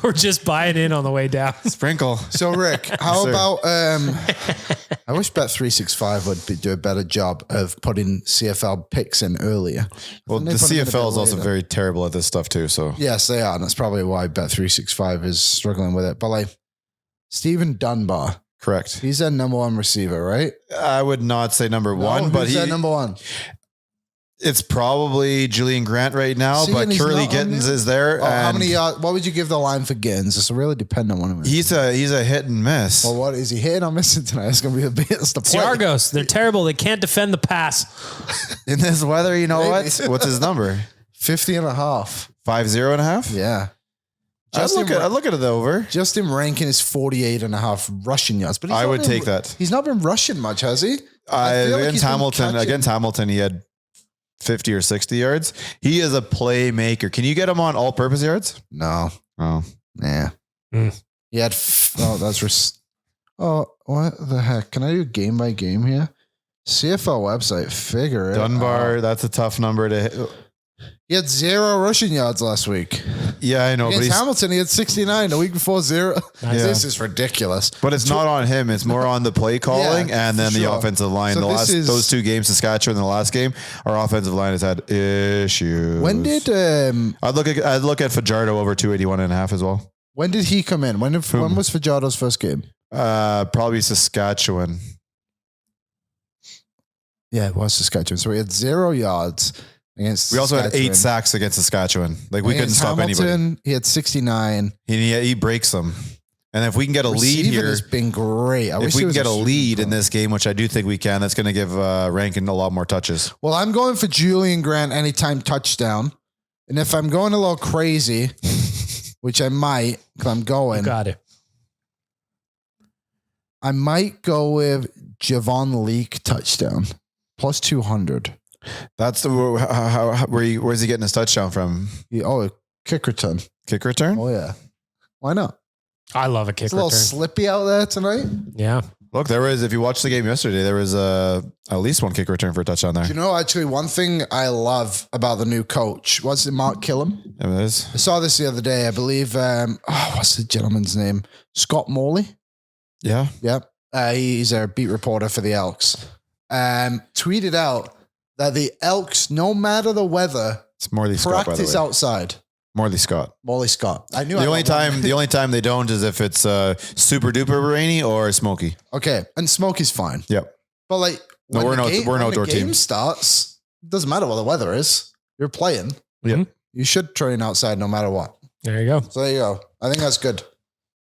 We're just buying in on the way down. Sprinkle. So, Rick, how about I wish Bet365 would do a better job of putting CFL picks in earlier. Well, the CFL is also very terrible at this stuff too. So yes, they are, and that's probably why Bet365 is struggling with it. But like Stephen Dunbar, correct. He's their number 1 receiver, right? I would not say number 1, but he's their number 1. It's probably Julian Grant right now, but Curly Gittins is there. How many yards? What would you give the line for Gittins? It's really dependent on him. He's a hit and miss. Well, what is he hitting or missing tonight? It's going to be a bit. It's the Argos. They're terrible. They can't defend the pass. In this weather, you know what? What's his number? 50.5. 50.5. Yeah. I'd look at it over. Justin Rankin is 48.5 rushing yards, but I would take that. He's not been rushing much, has he? Against Hamilton, he had 50 or 60 yards. He is a playmaker. Can you get him on all-purpose yards? No. Oh, yeah. He had. What the heck? Can I do game by game here? CFL website, figure it Dunbar. out. That's a tough number to hit. He had 0 rushing yards last week. Yeah, I know. Against Hamilton, he had 69 the week before 0. Yeah. This is ridiculous. But it's not on him. It's more on the play calling and then the offensive line. So those 2 games, Saskatchewan and the last game, our offensive line has had issues. When did I'd look at Fajardo over 281.5 as well. When did he come in? When was Fajardo's first game? Probably Saskatchewan. Yeah, it was Saskatchewan. So he had 0 yards against. We also had 8 sacks against Saskatchewan. Like we couldn't stop anybody. He had 69. He breaks them. And if we can get a lead here, has been great. If we can get a lead in this game, which I do think we can, that's going to give Rankin a lot more touches. Well, I'm going for Julian Grant anytime touchdown. And if I'm going a little crazy, which I might, because I'm going. You got it. I might go with Javon Leake touchdown. Plus 200. That's where's he getting his touchdown from? Kick return. Kick return? Oh, yeah. Why not? I love a kick return. It's a little slippy out there tonight. Yeah. Look, if you watched the game yesterday, there was at least 1 kick return for a touchdown there. Do you know, actually, one thing I love about the new coach was it Mark Killam? Yeah, it is. I saw this the other day. I believe, what's the gentleman's name? Scott Morley. Yeah. Yep. He's a beat reporter for the Elks. Tweeted out that the Elks, no matter the weather, it's Morley Scott, practice outside. Morley Scott. I knew the only time they don't is if it's super duper rainy or smoky. Okay, and smoky's fine. Yep. But like, we're an outdoor team. Game starts. It doesn't matter what the weather is. You're playing. Yep. You should train outside no matter what. There you go. So there you go. I think that's good.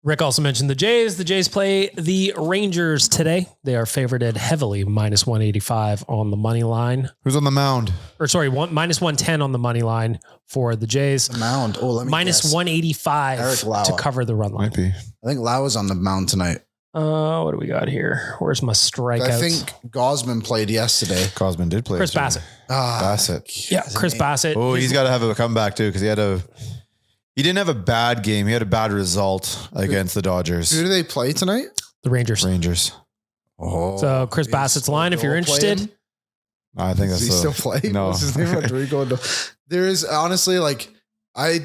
Rick also mentioned the Jays. The Jays play the Rangers today. They are favorited heavily, minus 185 on the money line. Who's on the mound? Minus 110 on the money line for the Jays. The mound. Oh, let me minus guess. 185 to cover the run line. Might be. I think Lauer's on the mound tonight. What do we got here? Where's my strikeouts? I think Gosman played yesterday. Gosman did play. Chris yesterday. Bassett. Yeah, Chris Bassett. Oh, he's got to have a comeback too because he didn't have a bad game. He had a bad result against the Dodgers. Who do they play tonight? The Rangers. Oh, so Chris Bassett's line, if you're interested. I think that's he still playing. No. What's his name? Rodrigue. There is honestly I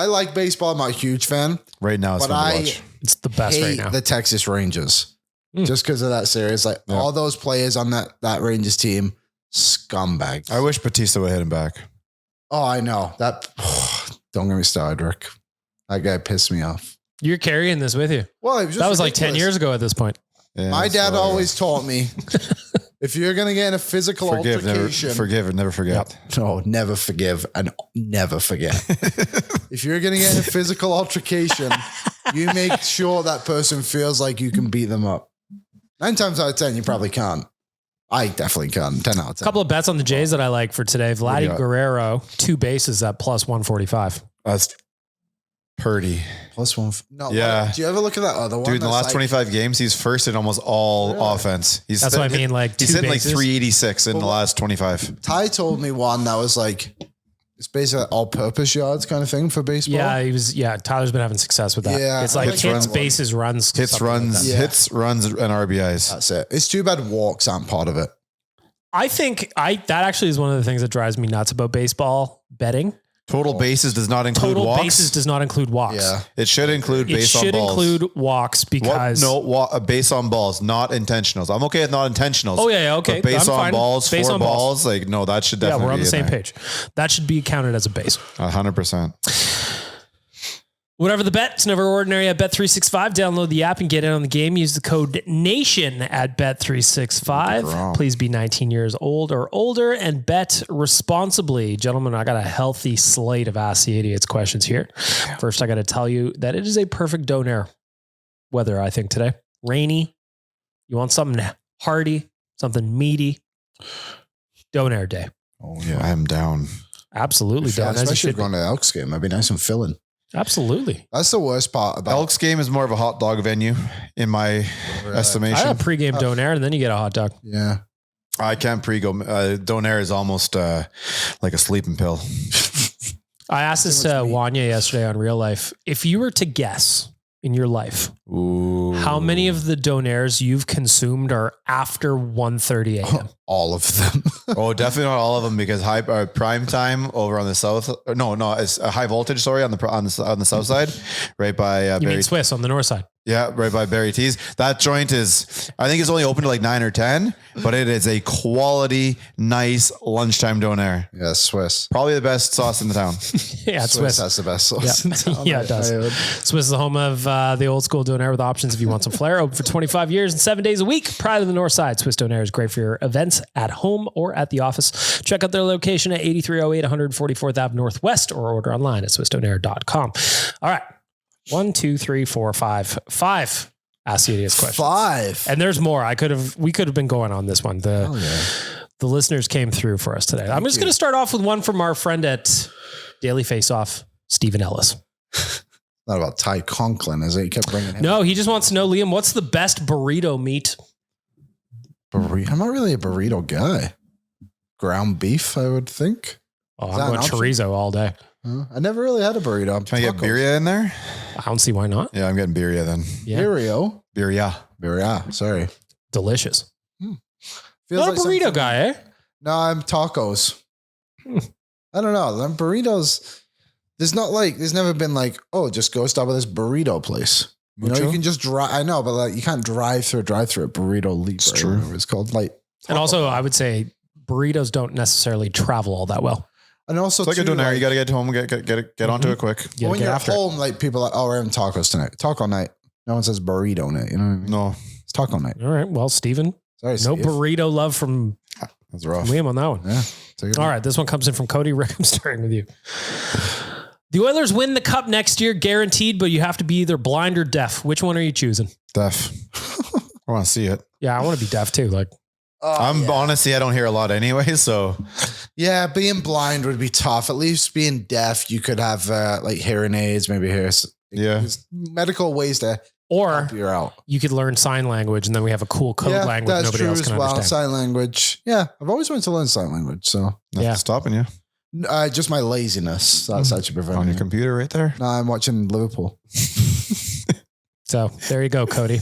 like baseball. I'm not a huge fan. Right now, it's fun to watch. It's the best right now. The Texas Rangers. Just because of that series. All those players on that Rangers team, scumbags. I wish Batista would hit him back. Oh, I know. Don't get me started, Rick. That guy pissed me off. You're carrying this with you. Well, that was like 10 years ago at this point. Yeah, my dad always taught me, if you're going to get in a physical altercation. Never forget. Yep. No, never forgive and never forget. If you're going to get in a physical altercation, you make sure that person feels like you can beat them up. 9 times out of 10, you probably can't. I definitely can. 10 out of 10. A couple of bets on the Jays that I like for today. Vladdy Guerrero, 2 bases at plus 145. That's Purdy. Plus 1. No. Yeah. Do you ever look at that other one? Dude, in the last 25 games, he's first in almost all offense. That's what I mean. He's hitting like 386 in the last 25. Ty told me one that was it's basically all-purpose yards kind of thing for baseball. Yeah, Tyler's been having success with that. Yeah, it's like hits, bases, runs. Hits, runs, and RBIs. That's it. It's too bad walks aren't part of it. I think that actually is one of the things that drives me nuts about baseball betting. Total bases does not include walks. Total bases does not include walks. Yeah. It should include base on balls. It should include walks because... base on balls, not intentionals. I'm okay with not intentionals. Oh, yeah, okay. But base on balls, base 4 on balls, no, that should definitely be we're on the same there. page. That should be counted as a base. 100%. Whatever the bet, it's never ordinary at Bet365. Download the app and get in on the game. Use the code NATION at Bet365. Please be 19 years old or older and bet responsibly. Gentlemen, I got a healthy slate of Ask the Idiots questions here. First, I got to tell you that it is a perfect donair weather, I think, today. Rainy. You want something hearty, something meaty. Donair day. Oh, yeah, I am down. Absolutely, Dan. As you Especially should be. going to the Elks game. That'd be nice and filling. Absolutely. That's the worst part about Elks game is more of a hot dog venue in my estimation. I have pregame donair and then you get a hot dog. Yeah. I can't pre-go. Donair is almost like a sleeping pill. I asked this Wanya yesterday on Real Life. If you were to guess in your life, how many of the donairs you've consumed are after 1:30 a.m.? All of them. Oh, definitely not all of them because prime time over on the south. No, it's a high voltage. Sorry, on the south side, right by. You mean Swiss on the north side? Yeah, right by Barry T's. That joint is, I think it's only open to like 9 or 10, but it is a quality, nice lunchtime donair. Yeah, Swiss. Probably the best sauce in the town. Yeah, it's Swiss. That's the best sauce in town. Yeah, it does. Swiss is the home of the old school donair with options if you want some flair. Open for 25 years and 7 days a week. Pride of the north side. Swiss donair is great for your events at home or at the office. Check out their location at 8308 144th Ave Northwest or order online at swissdonair.com. All right. 1, 2, 3, 4, 5. 5 Ask the Idiots questions. 5. And there's more. We could have been going on this one. The listeners came through for us today. I'm just going to start off with one from our friend at Daily Face Off, Stephen Ellis. Not about Ty Conklin, is it? You kept bringing him. No, he just wants to know, Liam, what's the best burrito meat? I'm not really a burrito guy. Ground beef, I would think. Oh, I'm going chorizo all day. I never really had a burrito. Can I get birria in there? I don't see why not. Yeah, I'm getting birria then. Yeah. Birria. Sorry. Delicious. Feels not a burrito guy, eh? No, I'm tacos. I don't know. Them burritos, there's never been like, oh, just go stop at this burrito place. You know, you can just drive. I know, but like you can't drive through a burrito leap. It's true. Whatever it's called. Like, and also I would say burritos don't necessarily travel all that well. And also, it's like a donair. You got to get home and get onto it quick. When you're at home, like people are like, oh, we're having tacos tonight. Taco night. No one says burrito night. You know what I mean? No. It's taco night. All right. Well, Steven. Sorry, no Steve. burrito love from That's rough. Liam on that one. Yeah. All right. This one comes in from Cody. Rick, I'm starting with you. The Oilers win the cup next year, guaranteed, but you have to be either blind or deaf. Which one are you choosing? Deaf. I want to see it. Yeah, I want to be deaf too. Like, honestly, I don't hear a lot anyway. So yeah, being blind would be tough. At least being deaf, you could have like hearing aids, maybe there's medical ways to help you out. You could learn sign language, and then we have a cool code language that's nobody true else can as well. understand. Sign language. Yeah, I've always wanted to learn sign language. So nothing's stopping you. Just my laziness. That's actually preventing on your computer right there. No, I'm watching Liverpool. So there you go, Cody.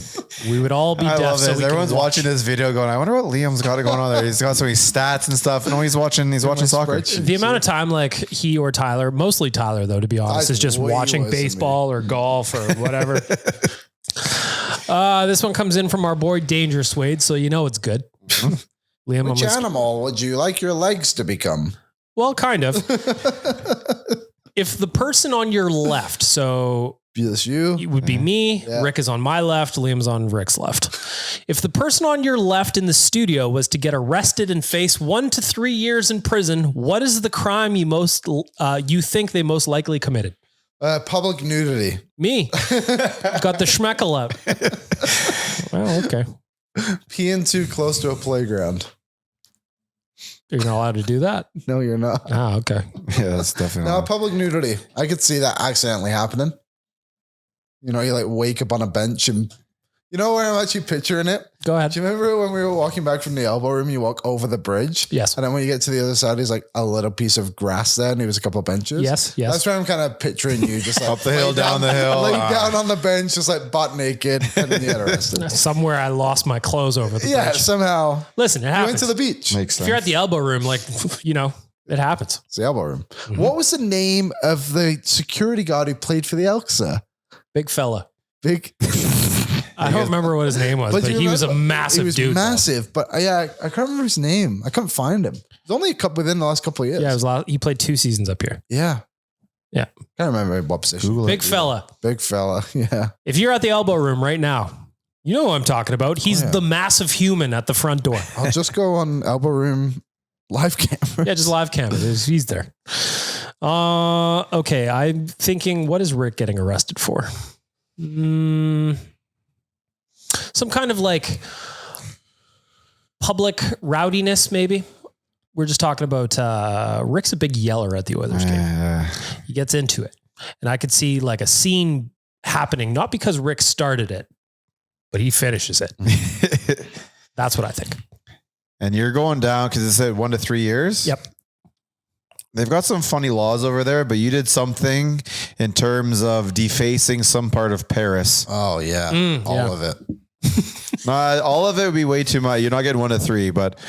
We would all be deaf. Love so this. Everyone's watching this video going, I wonder what Liam's got going on there. He's got so many stats and stuff. No, he's watching soccer. The amount of time like he or Tyler, mostly Tyler though, to be honest, is just watching baseball or golf or whatever. This one comes in from our boy Dangerous Wade, so you know it's good. Liam, which animal would you like your legs to become? Well, kind of. If the person on your left, so it would be me. Yeah. Rick is on my left. Liam's on Rick's left. If the person on your left in the studio was to get arrested and face 1 to 3 years in prison, what is the crime you think they most likely committed? Public nudity. Me. Got the schmeckle out. Well, okay. Peeing too close to a playground. You're not allowed to do that? No, you're not. Oh, okay. Yeah, that's definitely no, public nudity. I could see that accidentally happening. You know, you like wake up on a bench and you know where I'm actually picturing it? Go ahead. Do you remember when we were walking back from the elbow room, you walk over the bridge? Yes. And then when you get to the other side, there's like a little piece of grass there and there was a couple of benches. Yes. That's where I'm kind of picturing you just like up the hill, down the hill. Lay down on the bench, just like butt naked and then you get arrested. Somewhere I lost my clothes over the bridge. Yeah, somehow. Listen, it happens. You went to the beach. Makes sense. If you're at the elbow room, like, you know, it happens. It's the elbow room. Mm-hmm. What was the name of the security guard who played for the Elks? Big fella. Big. I don't remember what his name was, but he was a massive dude. Massive, but yeah, I can't remember his name. I couldn't find him. It's only within the last couple of years. Yeah, he played 2 seasons up here. Yeah. Can't remember what position. Big fella. Big fella. Yeah. If you're at the elbow room right now, you know what I'm talking about. He's the massive human at the front door. I'll just go on elbow room live camera. Yeah, just live camera. He's there. Okay, I'm thinking, what is Rick getting arrested for? Some kind of like public rowdiness, maybe. we're just talking about Rick's a big yeller at the Oilers game. He gets into it. And I could see like a scene happening, not because Rick started it, but he finishes it. That's what I think. And you're going down because it said 1 to 3 years? Yep. They've got some funny laws over there, but you did something in terms of defacing some part of Paris. Oh, yeah. All of it. All of it would be way too much. You're not getting 1 to 3, but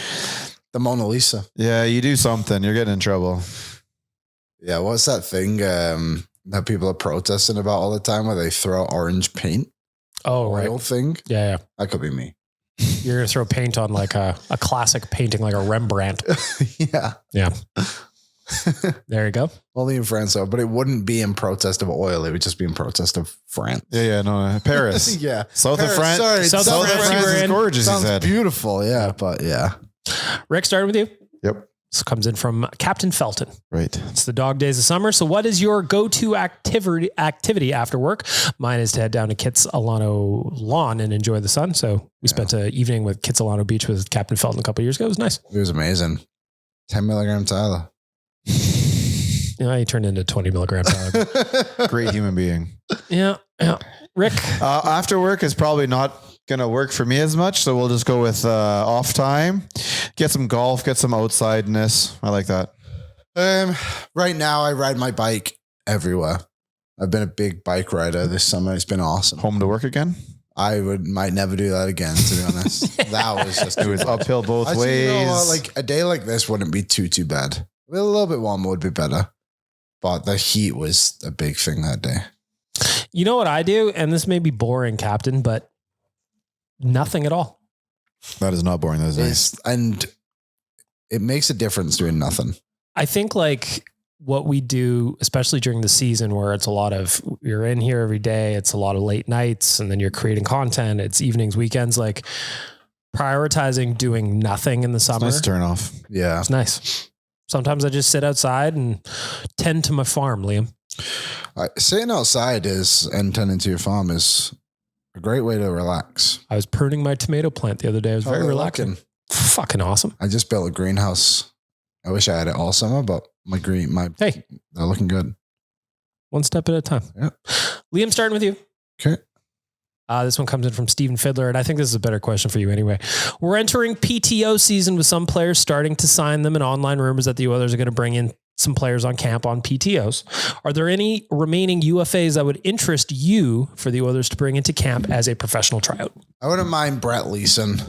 the Mona Lisa. Yeah, you do something. You're getting in trouble. Yeah, what's that thing that people are protesting about all the time where they throw orange paint? Oh, right. Oil thing? Yeah. That could be me. You're going to throw paint on like a classic painting, like a Rembrandt. Yeah. Yeah. There you go. Only in France, though, but it wouldn't be in protest of oil. It would just be in protest of France. No, Paris. Yeah. South of France. Sorry, South of France is gorgeous, he sounds said. beautiful. Yeah, but yeah. Rick, started with you. Yep. This comes in from Captain Felton. Right. It's the dog days of summer. So what is your go-to activity after work? Mine is to head down to Kitsilano Lawn and enjoy the sun. So we spent an evening with Kitsilano Beach with Captain Felton a couple of years ago. It was nice. It was amazing. 10 milligram Tyler. He turned into 20 milligram Tyler. Great human being. Yeah. Rick? After work is probably not going to work for me as much. So we'll just go with off time. Get some golf, get some outsideness. I like that. Right now, I ride my bike everywhere. I've been a big bike rider this summer. It's been awesome. Home to work again? I might never do that again, to be honest. That was just... It was uphill both ways. You know what, like a day like this wouldn't be too bad. A little bit warmer would be better. But the heat was a big thing that day. You know what I do? And this may be boring, Captain, but nothing at all. That is not boring. That is nice. And it makes a difference doing nothing. I think like what we do, especially during the season where it's a lot of, you're in here every day, it's a lot of late nights and then you're creating content, it's evenings, weekends, like prioritizing doing nothing in the summer. Nice turn off. Yeah. It's nice. Sometimes I just sit outside and tend to my farm, Liam. Sitting outside and tending to your farm is a great way to relax. I was pruning my tomato plant the other day. It was very relaxing. Fucking awesome. I just built a greenhouse. I wish I had it all summer, but they're looking good. One step at a time. Yeah. Liam, starting with you. Okay. This one comes in from Steven Fiddler, and I think this is a better question for you anyway. We're entering PTO season with some players starting to sign them and online rumors that the Oilers are going to bring in some players on camp on PTOs. Are there any remaining UFAs that would interest you for the Oilers to bring into camp as a professional tryout? I wouldn't mind Brett Leeson,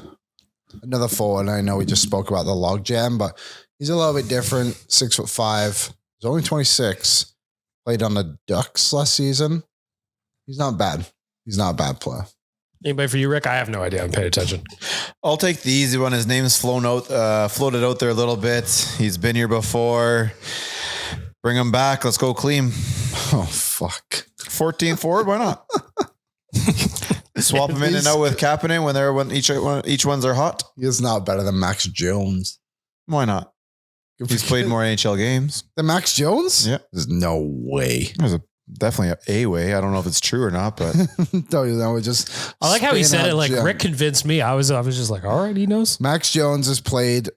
another forward. I know we just spoke about the log jam, but he's a little bit different. 6'5". He's only 26. Played on the Ducks last season. He's not bad. He's not a bad player. Anybody for you, Rick? I have no idea. I'm paying attention. I'll take the easy one. His name's floated out there a little bit. He's been here before. Bring him back. Let's go clean. Oh, fuck. 14 forward. Why not? Swap him in and out with Kapanen when each ones are hot. He's not better than Max Jones. Why not? He's played more NHL games. Than Max Jones? Yeah. There's no way. There's definitely a way. I don't know if it's true or not, but I like how he said it. Like Rick convinced me. I was just like, all right, he knows. Max Jones has played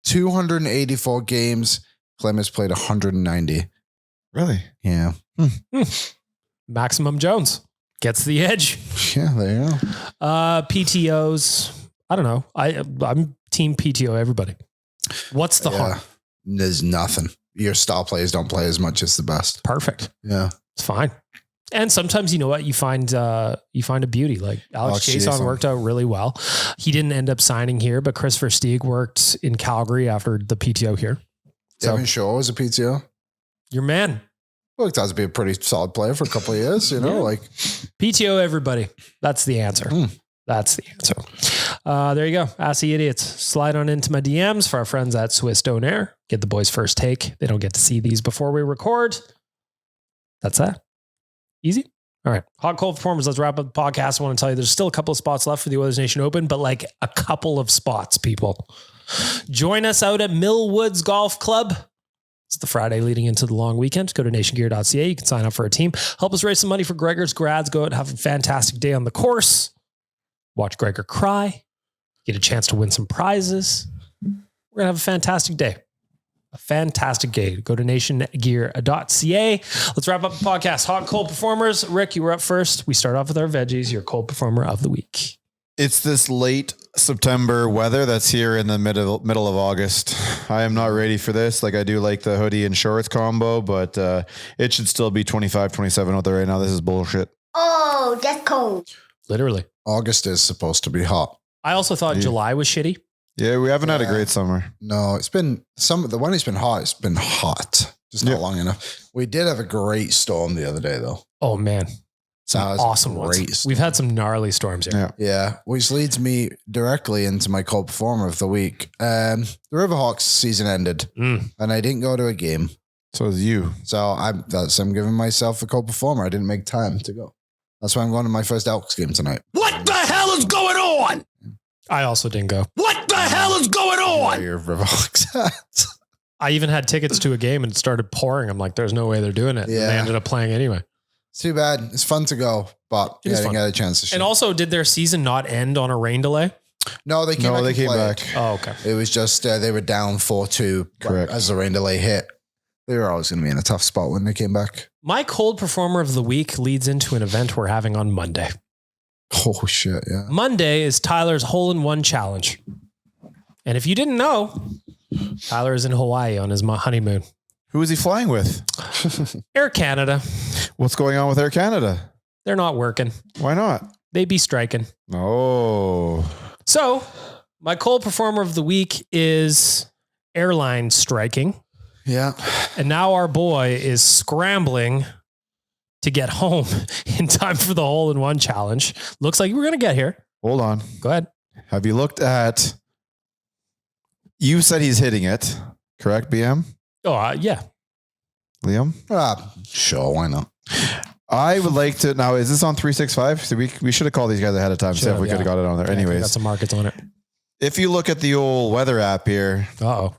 284 games. Clem has played 190. Really? Yeah. Maximum Jones gets the edge. Yeah, there you go. PTOs. I don't know. I'm team PTO. Everybody. What's the harm? There's nothing. Your star players don't play as much as the best. Perfect. Yeah. It's fine. And sometimes, you know what, you find a beauty. Like Alex Jason worked out really well. He didn't end up signing here, but Chris Versteeg worked in Calgary after the PTO here. Devin Shaw was a PTO. Your man. Worked out to be a pretty solid player for a couple of years, like PTO, everybody. That's the answer. That's the answer. There you go. Ask the idiots. Slide on into my DMs for our friends at Swiss Stone Air. Get the boys' first take. They don't get to see these before we record. That's that. Easy. All right. Hot cold performers. Let's wrap up the podcast. I want to tell you there's still a couple of spots left for the Oilers Nation Open, but like a couple of spots, people. Join us out at Millwoods Golf Club. It's the Friday leading into the long weekend. Go to nationgear.ca. You can sign up for a team. Help us raise some money for Gregor's grads. Go out and have a fantastic day on the course. Watch Gregor cry. Get a chance to win some prizes. we're going to have a fantastic day. A fantastic day. Go to nationgear.ca. Let's wrap up the podcast. Hot and cold performers. Rick, you were up first. We start off with our veggies, your cold performer of the week. It's this late September weather that's here in the middle of August. I am not ready for this. Like, I do like the hoodie and shorts combo, but it should still be 25, 27 out there right now. This is bullshit. Oh, that's cold. Literally. August is supposed to be hot. I also thought July was shitty. Yeah, we haven't had a great summer. No, it's been the one it's been hot. Just not long enough. We did have a great storm the other day though. Oh man. Some awesome ones. We've had some gnarly storms here. Yeah. Which leads me directly into my cold performer of the week. The Riverhawks season ended and I didn't go to a game. So is you. So I'm giving myself a cold performer. I didn't make time to go. That's why I'm going to my first Elks game tonight. What the hell is going on? I also didn't go. What the hell is going on? Your Riverhawks hat. I even had tickets to a game and it started pouring. I'm like, there's no way they're doing it. Yeah. And they ended up playing anyway. It's too bad. It's fun to go, but I didn't get a chance to shoot. And also, did their season not end on a rain delay? No, they came back. Oh, okay. It was just they were down 4-2. Correct. As the rain delay hit. They were always going to be in a tough spot when they came back. My cold performer of the week leads into an event we're having on Monday. Oh, shit, yeah. Monday is Tyler's hole-in-one challenge. And if you didn't know, Tyler is in Hawaii on his honeymoon. Who is he flying with? Air Canada. What's going on with Air Canada? They're not working. Why not? They be striking. Oh. So, my cold performer of the week is airline striking. Yeah. And now our boy is scrambling to get home in time for the hole-in-one challenge. Looks like we're going to get here. Hold on. Go ahead. Have you looked at... You said he's hitting it, correct, BM? Oh, yeah. Liam? Sure, why not? I would like to... Now, is this on 365? So we should have called these guys ahead of time. See if we could have got it on there. Anyways. Got some markets on it. If you look at the old weather app here... Uh-oh.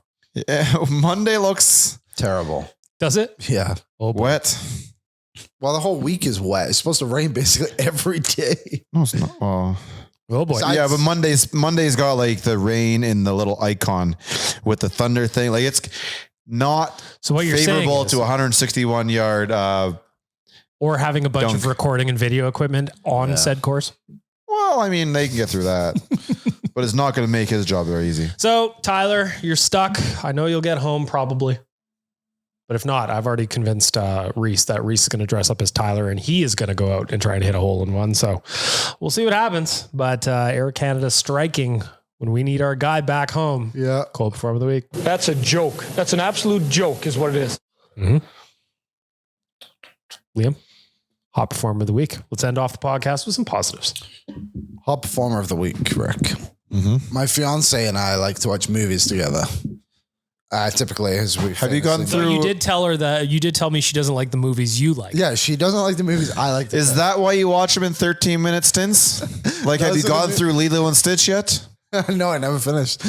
Monday looks... Terrible. Does it? Yeah. Oh, boy. Wet. Well, the whole week is wet. It's supposed to rain basically every day. No, it's not. Well... Oh boy. Yeah, but Monday's got like the rain in the little icon with the thunder thing. Like it's not so what you're favorable saying is, to 161 yard or having a bunch dunk. of recording and video equipment on said course. Well, I mean, they can get through that, but it's not going to make his job very easy. So Tyler, you're stuck. I know you'll get home probably. But if not, I've already convinced Reese that Reese is going to dress up as Tyler and he is going to go out and try and hit a hole in one. So we'll see what happens. But Air Canada striking when we need our guy back home. Yeah. Cold performer of the week. That's a joke. That's an absolute joke is what it is. Mm-hmm. Liam, hot performer of the week. Let's end off the podcast with some positives. Hot performer of the week, Rick. Mm-hmm. My fiance and I like to watch movies together. Typically, as we have you gone through? You did tell me she doesn't like the movies you like. Yeah, she doesn't like the movies I like. Is that why you watch them in 13-minute stints? Like, have you gone through Lilo and Stitch yet? No, I never finished.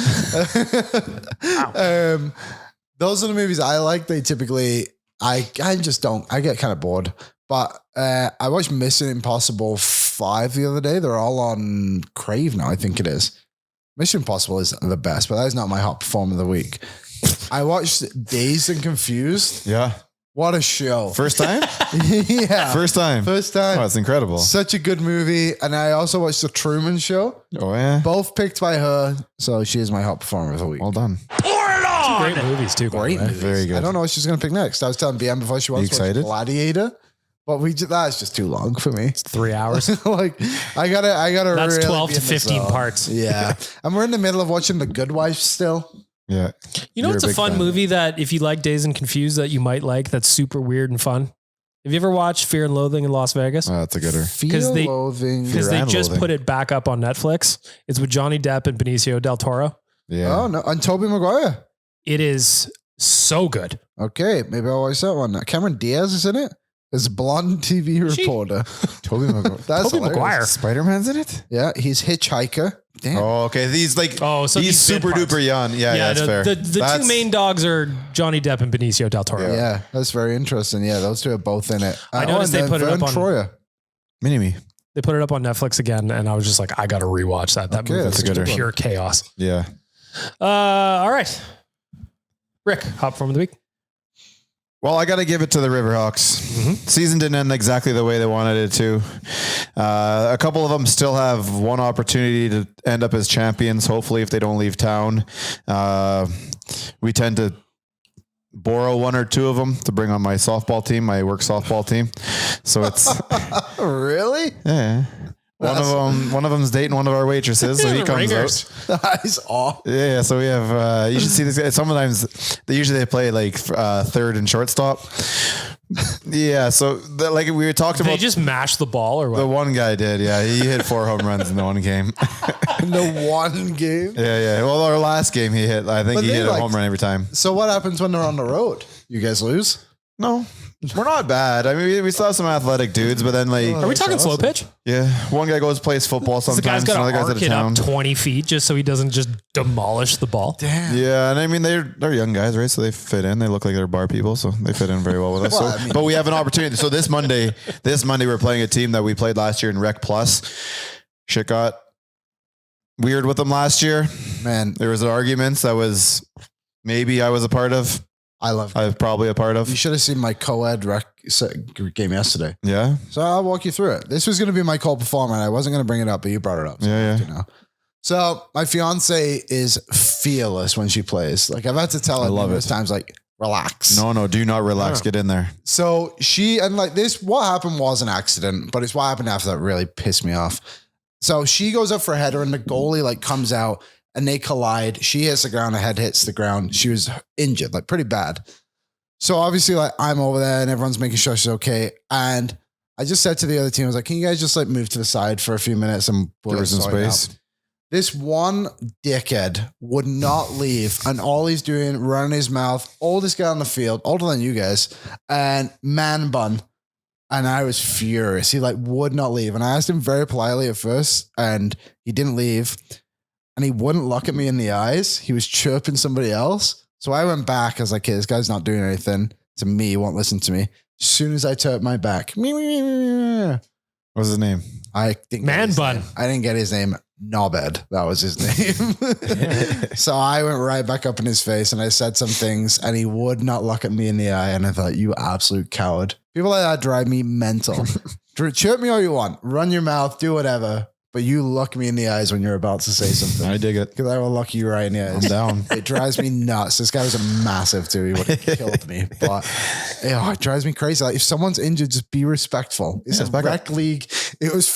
Those are the movies I like. They typically, I just don't. I get kind of bored. But I watched Mission Impossible 5 the other day. They're all on Crave now, I think it is. Mission Impossible is the best, but that is not my hot performer of the week. I watched Dazed and Confused. Yeah. What a show. First time? Yeah. First time. Oh, that's incredible. Such a good movie. And I also watched The Truman Show. Oh, yeah. Both picked by her. So she is my hot performer of the week. Well done. Great movies too. Great movies. Very good. I don't know what she's going to pick next. I was telling BM before she wants to watch Gladiator. But that's just too long for me. It's 3 hours. Like I gotta. That's really 12 to 15 parts. Yeah, and we're in the middle of watching The Good Wife still. Yeah, you know, it's a fun movie that if you like Dazed and Confused that you might like. That's super weird and fun. Have you ever watched Fear and Loathing in Las Vegas? Oh, that's a gooder. Because they just put it back up on Netflix. It's with Johnny Depp and Benicio del Toro. Yeah. Oh no, and Tobey Maguire. It is so good. Okay, maybe I'll watch that one. Cameron Diaz is in it. As a blonde TV reporter. Tobey Maguire. That's Tobey Maguire. Spider-Man's in it? Yeah, he's Hitchhiker. Damn. Oh, okay. He's like, so he's super duper young. Yeah, that's fair. The two main dogs are Johnny Depp and Benicio del Toro. Yeah, that's very interesting. Yeah, those two are both in it. I noticed they put it up on Troyer. Mini-Me. They put it up on Netflix again, and I was just like, I got to rewatch that. That movie that's is pure chaos. Yeah. All right. Rick, hot form of the week. Well, I got to give it to the Riverhawks. Mm-hmm. Season didn't end exactly the way they wanted it to. A couple of them still have one opportunity to end up as champions, hopefully, if they don't leave town. We tend to borrow one or two of them to bring on my softball team, my work softball team. So it's... Really? Yeah. One of them's dating one of our waitresses, so he comes out. That's off. Yeah, so we have. You should see this guy. Sometimes they play like third and shortstop. Yeah, so like we talked about. They just mashed the ball, or what? The one guy did. Yeah, he hit 4 home runs in the one game. In the one game. Yeah. Well, our last game he hit. I think he hit a home run every time. So what happens when they're on the road? You guys lose? No. We're not bad. I mean, we still have some athletic dudes, but then like, are we talking slow pitch? Yeah, one guy goes plays football sometimes. The guy's got another to guy's arc out of it town. up 20 feet just so he doesn't just demolish the ball. Damn. Yeah, and I mean they're young guys, right? So they fit in. They look like they're bar people, so they fit in very well with us. Well, I mean- but we have an opportunity. So this Monday we're playing a team that we played last year in Rec Plus. Shit got weird with them last year. Man, There was arguments that was maybe I was a part of. I love I was probably a part of. You should have seen my co-ed game yesterday. Yeah. So I'll walk you through it. This was going to be my cold performer, and I wasn't going to bring it up, but you brought it up. So Yeah. You know. So my fiance is fearless when she plays. Like I've had to tell her numerous times, like, relax. No, do not relax. Get in there. So what happened was an accident, but it's what happened after that really pissed me off. So she goes up for a header and the goalie like comes out and they collide. She hits the ground, her head hits the ground. She was injured, like pretty bad. So obviously like I'm over there and everyone's making sure she's okay. And I just said to the other team, I was like, can you guys just like move to the side for a few minutes and Give her some space. out? This one dickhead would not leave. And all he's doing, running his mouth, oldest guy on the field, older than you guys, and man bun. And I was furious. He like would not leave. And I asked him very politely at first and he didn't leave. And he wouldn't look at me in the eyes. He was chirping somebody else. So I went back. I was like, hey, this guy's not doing anything to me. He won't listen to me. As soon as I turned my back, What's his name? I think Man bun. I didn't get his name. Knobhead. That was his name. So I went right back up in his face and I said some things and he would not look at me in the eye. And I thought, you absolute coward. People like that drive me mental. Chirp me all you want. Run your mouth. Do whatever. But you look me in the eyes when you're about to say something. I dig it. Because I will look you right in the eyes. I'm down. It drives me nuts. This guy was a massive too. He would have killed me. But it drives me crazy. Like if someone's injured, just be respectful. It's a rec league. It was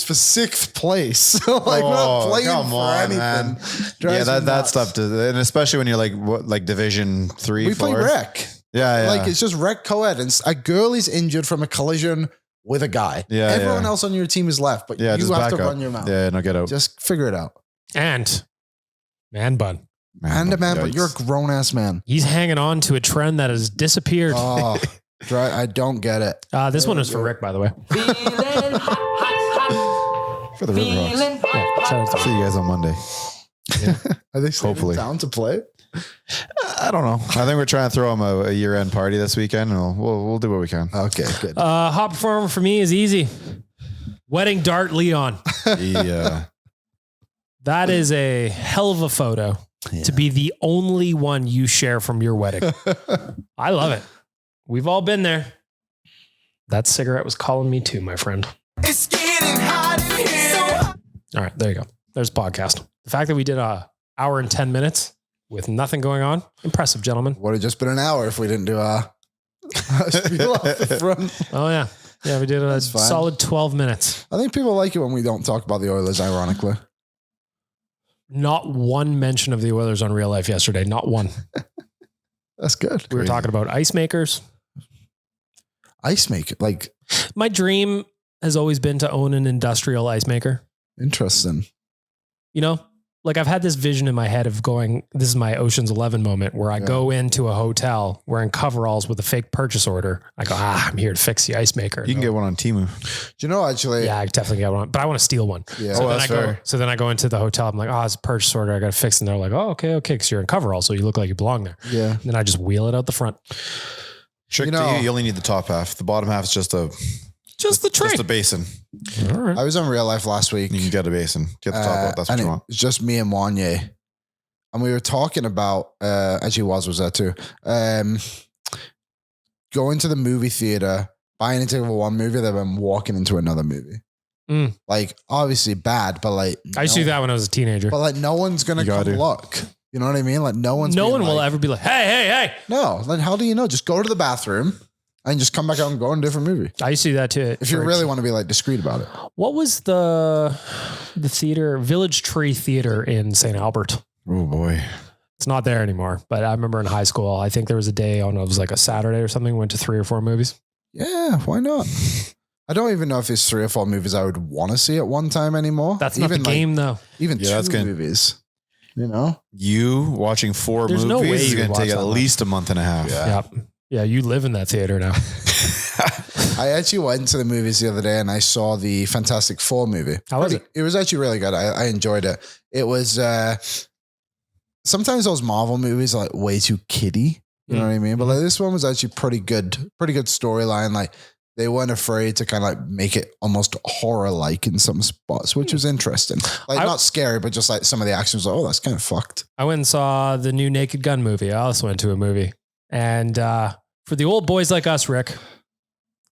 for sixth place. Like we're not playing for anything. Man. Yeah, that stuff does, and especially when you're like Division 3, we 4. play rec. Yeah. Like it's just rec co-ed, and a girl is injured from a collision with a guy. Yeah. Everyone else on your team is left, but you have to run your mouth. Yeah, no, get out. Just figure it out. And man bun. But you're a grown ass man. He's hanging on to a trend that has disappeared. Oh, I don't get it. This one is for Rick, by the way. For the Riverhawks. Yeah, shout out to See you guys on Monday. Are they still Hopefully. down to play? I don't know. I think we're trying to throw them a year-end party this weekend, and we'll do what we can. Okay, good. Hot performer for me is easy. Wedding Dart Leon. Yeah. That is a hell of a photo to be the only one you share from your wedding. I love it. We've all been there. That cigarette was calling me too, my friend. It's getting hot in here. All right, there you go. There's podcast. The fact that we did an hour and 10 minutes with nothing going on. Impressive, gentlemen. Would have just been an hour if we didn't do a spiel off the front. Oh, yeah. Yeah, we did a That's fine. solid 12 minutes. I think people like it when we don't talk about the Oilers, ironically. Not one mention of the Oilers on Real Life yesterday. Not one. That's good. We were talking about ice makers. Ice maker. Like, My dream has always been to own an industrial ice maker. interesting. You know, like I've had this vision in my head of going, this is my Ocean's 11 moment where I go into a hotel wearing coveralls with a fake purchase order. I go, I'm here to fix the ice maker. You can get one on Temu. Do you know, actually? Yeah, I definitely get one, but I want to steal one. Yeah. So, Oh, then that's I go, fair. so then I go into the hotel. I'm like, it's a purchase order. I got to fix it. And they're like, okay. Because you're in coveralls. So you look like you belong there. Yeah. And then I just wheel it out the front. Trick You know- to you only need the top half. The bottom half is just a Just the tray. Just a basin. All right. I was on Real Life last week. You can get a basin. Get the top out. That's what and you want. It's just me and Wanye. And we were talking about, actually was there too, going to the movie theater, buying a ticket for one movie, then walking into another movie. Like, obviously bad, but like... I used to do that when I was a teenager. But like, no one's going to come look. You know what I mean? Like, no one will ever be like, hey. No, like, how do you know? Just go to the bathroom and just come back out and go in a different movie. I used to do that too. If you really want to be like discreet about it. What was the theater, Village Tree Theater in St. Albert? Oh boy. It's not there anymore, but I remember in high school, I think there was a day on, it was like a Saturday or something, went to 3 or 4 movies. Yeah, why not? I don't even know if there's 3 or 4 movies I would want to see at one time anymore. That's not the game though. Even 2 movies, you know? You watching 4 There's movies no way is you going would to take watch at that least a month and a half. Yeah, you live in that theater now. I actually went to the movies the other day and I saw the Fantastic Four movie. How was it? It was actually really good. I enjoyed it. It was, sometimes those Marvel movies are like way too kiddie. You know what I mean? But like this one was actually pretty good storyline. Like they weren't afraid to kind of like make it almost horror-like in some spots, which was interesting. Like not scary, but just like some of the action was like, oh, that's kind of fucked. I went and saw the new Naked Gun movie. I also went to a movie. And for the old boys like us, Rick,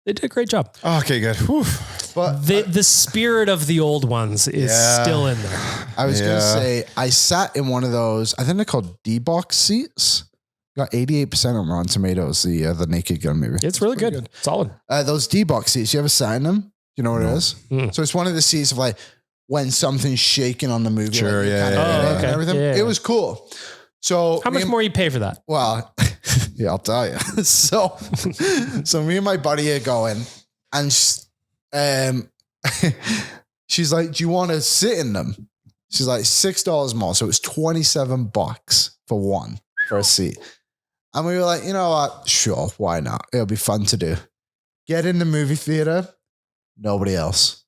they did a great job. Okay, good. Whew. But the spirit of the old ones is still in there. I was going to say, I sat in one of those, I think they're called D-box seats. Got 88% on Rotten Tomatoes, the Naked Gun movie. It's really good. Solid. Those D-box seats, you ever sat in them? You know what it is? So it's one of the seats of like when something's shaking on the movie. Sure, like yeah. And everything. Yeah. It was cool. So how much more you pay for that? Well, yeah, I'll tell you. So me and my buddy are going, and she's like, "Do you want to sit in them?" She's like, $6 more, so it's $27 for one for a seat. And we were like, you know what? Sure, why not? It'll be fun to do. Get in the movie theater. Nobody else.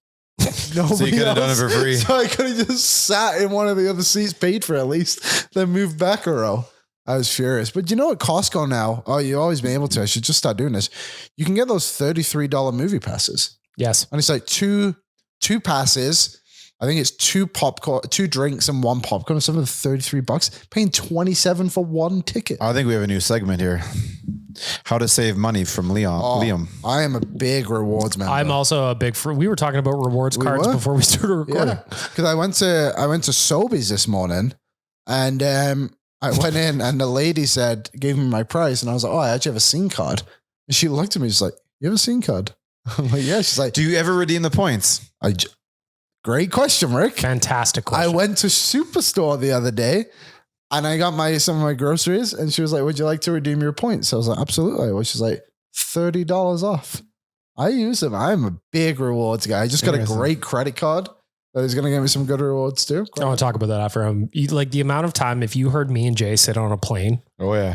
Nobody So you could have done it for free. So I could have just sat in one of the other seats, paid for at least, then moved back a row. I was furious. But you know at Costco now, you've always been able to, I should just start doing this. You can get those $33 movie passes. Yes. And it's like two passes. I think it's 2 popcorn, 2 drinks and 1 popcorn, something for $33, paying $27 for 1 ticket. I think we have a new segment here. How to save money from Liam. I am a big rewards member. I'm also a big, we were talking about rewards cards before we started recording. Yeah. Because I went to Sobeys this morning and I went in and the lady gave me my price and I was like, oh, I actually have a SIM card. And she looked at me, she's like, you have a SIM card? I'm like, yeah. She's like, do you ever redeem the points? Great question, Rick. Fantastic question. I went to Superstore the other day and I got some of my groceries and she was like, would you like to redeem your points? I was like, absolutely. Well, she's like, $30 off. I use them. I'm a big rewards guy. I just got a great credit card that is going to give me some good rewards too. I want to talk about that after. Like the amount of time, if you heard me and Jay sit on a plane,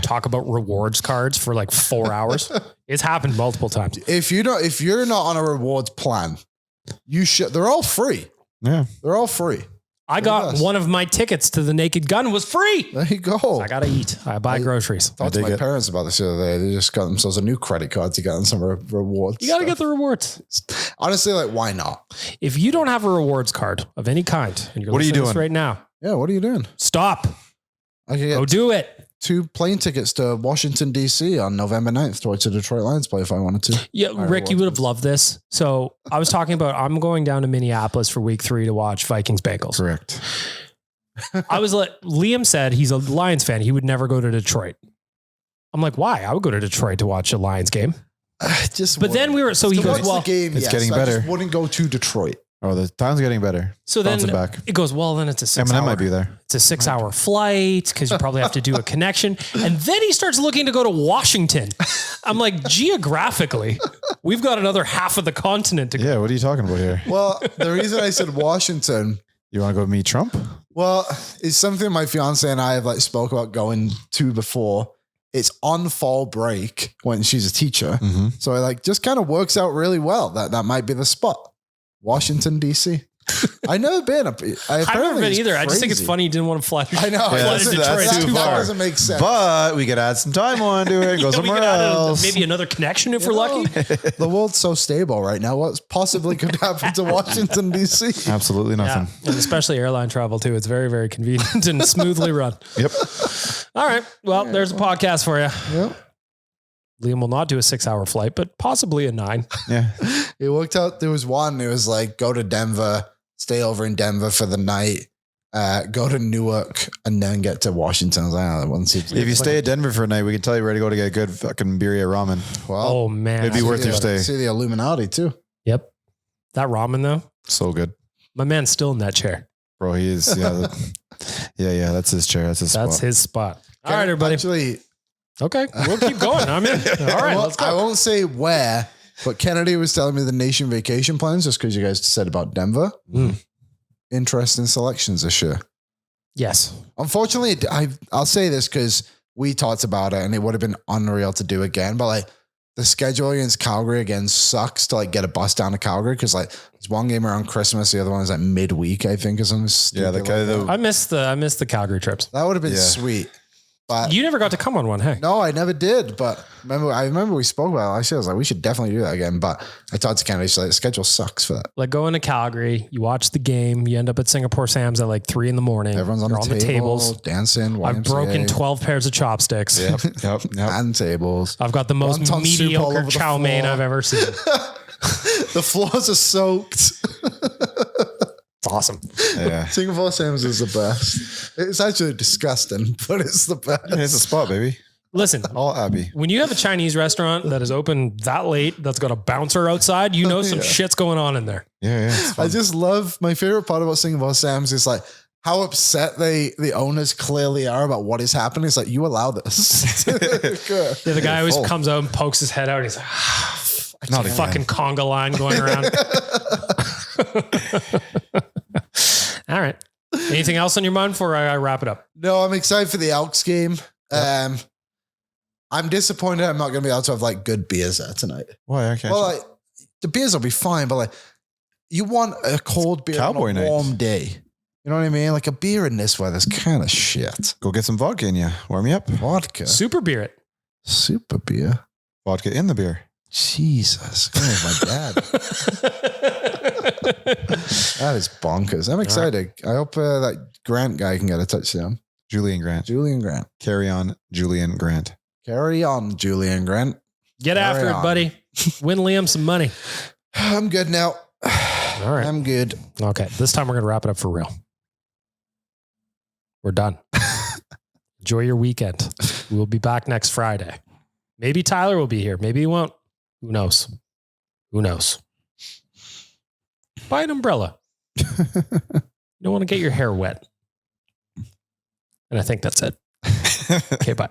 talk about rewards cards for like 4 hours, it's happened multiple times. If you're not on a rewards plan, you should. They're all free. Yeah, they're all free. I got one of my tickets to the Naked Gun was free. There you go. I gotta eat. I buy groceries. I talked to my parents about this the other day. They just got themselves a new credit card to get on some rewards. You gotta get the rewards. Honestly, like why not? If you don't have a rewards card of any kind, and you're listening to this right now, what are you doing? Stop. I can get Go do it. 2 plane tickets to Washington, D.C. on November 9th to watch the Detroit Lions play if I wanted to. Yeah, Rick, you would have loved this. So I was talking about, I'm going down to Minneapolis for week 3 to watch Vikings Bengals. Correct. I was like, Liam said he's a Lions fan. He would never go to Detroit. I'm like, why? I would go to Detroit to watch a Lions game. Then we were, so he goes, well, it's getting better. I just wouldn't go to Detroit. Oh, the time's getting better. So then back. It goes, well, then it's a 6 Eminem hour. might be there. It's a 6 hour flight because you probably have to do a connection. And then he starts looking to go to Washington. I'm like, geographically, we've got another half of the continent to go. Yeah, what are you talking about here? Well, the reason I said Washington. You want to go meet Trump? Well, it's something my fiance and I have like spoke about going to before. It's on fall break when she's a teacher. Mm-hmm. So it like just kind of works out really well. That might be the spot. Washington, D.C. I've never been. I've never been either. I just think it's funny you didn't want to fly. I know. that's too far. Doesn't make sense. But we could add some time on to it. Go somewhere else. Maybe another connection if we're lucky. The world's so stable right now. What possibly could happen to Washington, D.C.? Absolutely nothing. Yeah. And especially airline travel too. It's very, very convenient and smoothly run. Yep. All right. Well, there's a podcast for you. Yep. Liam will not do a 6-hour flight, but possibly a 9. Yeah. It worked out. There was one. It was like, go to Denver, stay over in Denver for the night, go to Newark, and then get to Washington. I was like, that one seems like If you stay at Denver for a night, we can tell you where to go to get a good fucking birria ramen. well, Oh man. It'd be worth your stay. See the Illuminati too. Yep. That ramen though, So good. my man's still in that chair. Bro, he is. Yeah. Yeah. That's his chair. That's his spot. That's his spot. All right, everybody. Actually, Okay. We'll keep going. I'm in. All right. Let's I go. won't say where, but Kennedy was telling me the nation vacation plans just because you guys said about Denver. Interesting selections this year. Yes. Unfortunately, I'll say this because we talked about it and it would have been unreal to do again, but like the schedule against Calgary again sucks to like get a bus down to Calgary because like there's one game around Christmas, the other one is like midweek, I think, or something. Yeah, the guy that I missed the Calgary trips. That would have been Yeah. sweet. But You never got to come on one, hey? no, I never did. But I remember we spoke about it. Actually, I was like, we should definitely do that again. But I talked to Kennedy, she's like, the schedule sucks for that. Like going to Calgary, you watch the game, you end up at Singapore Sam's at like 3 a.m. Everyone's on, You're the tables, dancing. I've YMCA, broken 12 pairs of chopsticks. Yep. and tables. I've got the most Wonton soup all mediocre over the chow mein floor. I've ever seen. The floors are soaked. It's awesome. Yeah. Singapore Sam's is the best. It's actually disgusting, but it's the best. It's a spot, baby. Listen, All Abby. when you have a Chinese restaurant that is open that late, that's got a bouncer outside, you know some shit's going on in there. Yeah. It's I fun. just love, my favorite part about Singapore Sam's is like how upset the owners clearly are about what is happening. It's like, you allow this. Yeah, the guy always full. comes out and pokes his head out. And he's like, Not a again. fucking conga line going around. All right. Anything else on your mind before I wrap it up? No, I'm excited for the Elks game. I'm disappointed I'm not going to be able to have like good beers there tonight. Why? I can't. Well, like the beers will be fine, but like you want a cold beer Cowboy on a night. warm day. You know what I mean? Like a beer in this weather is kind of shit. Go get some vodka in you. Warm you up. Vodka. Super beer it. Super beer. Vodka in the beer. Jesus. Oh, my dad. That is bonkers. I'm excited. I hope that Grant guy can get a touchdown. Julian Grant. Julian Grant. Carry on, Julian Grant. Carry on, Julian Grant. Get after it, on. buddy. Win Liam some money. I'm good now. All right. I'm good. Okay. This time we're going to wrap it up for real. We're done. Enjoy your weekend. We'll be back next Friday. Maybe Tyler will be here. Maybe he won't. Who knows? Who knows? Buy an umbrella. You don't want to get your hair wet. And I think that's it. Okay, bye.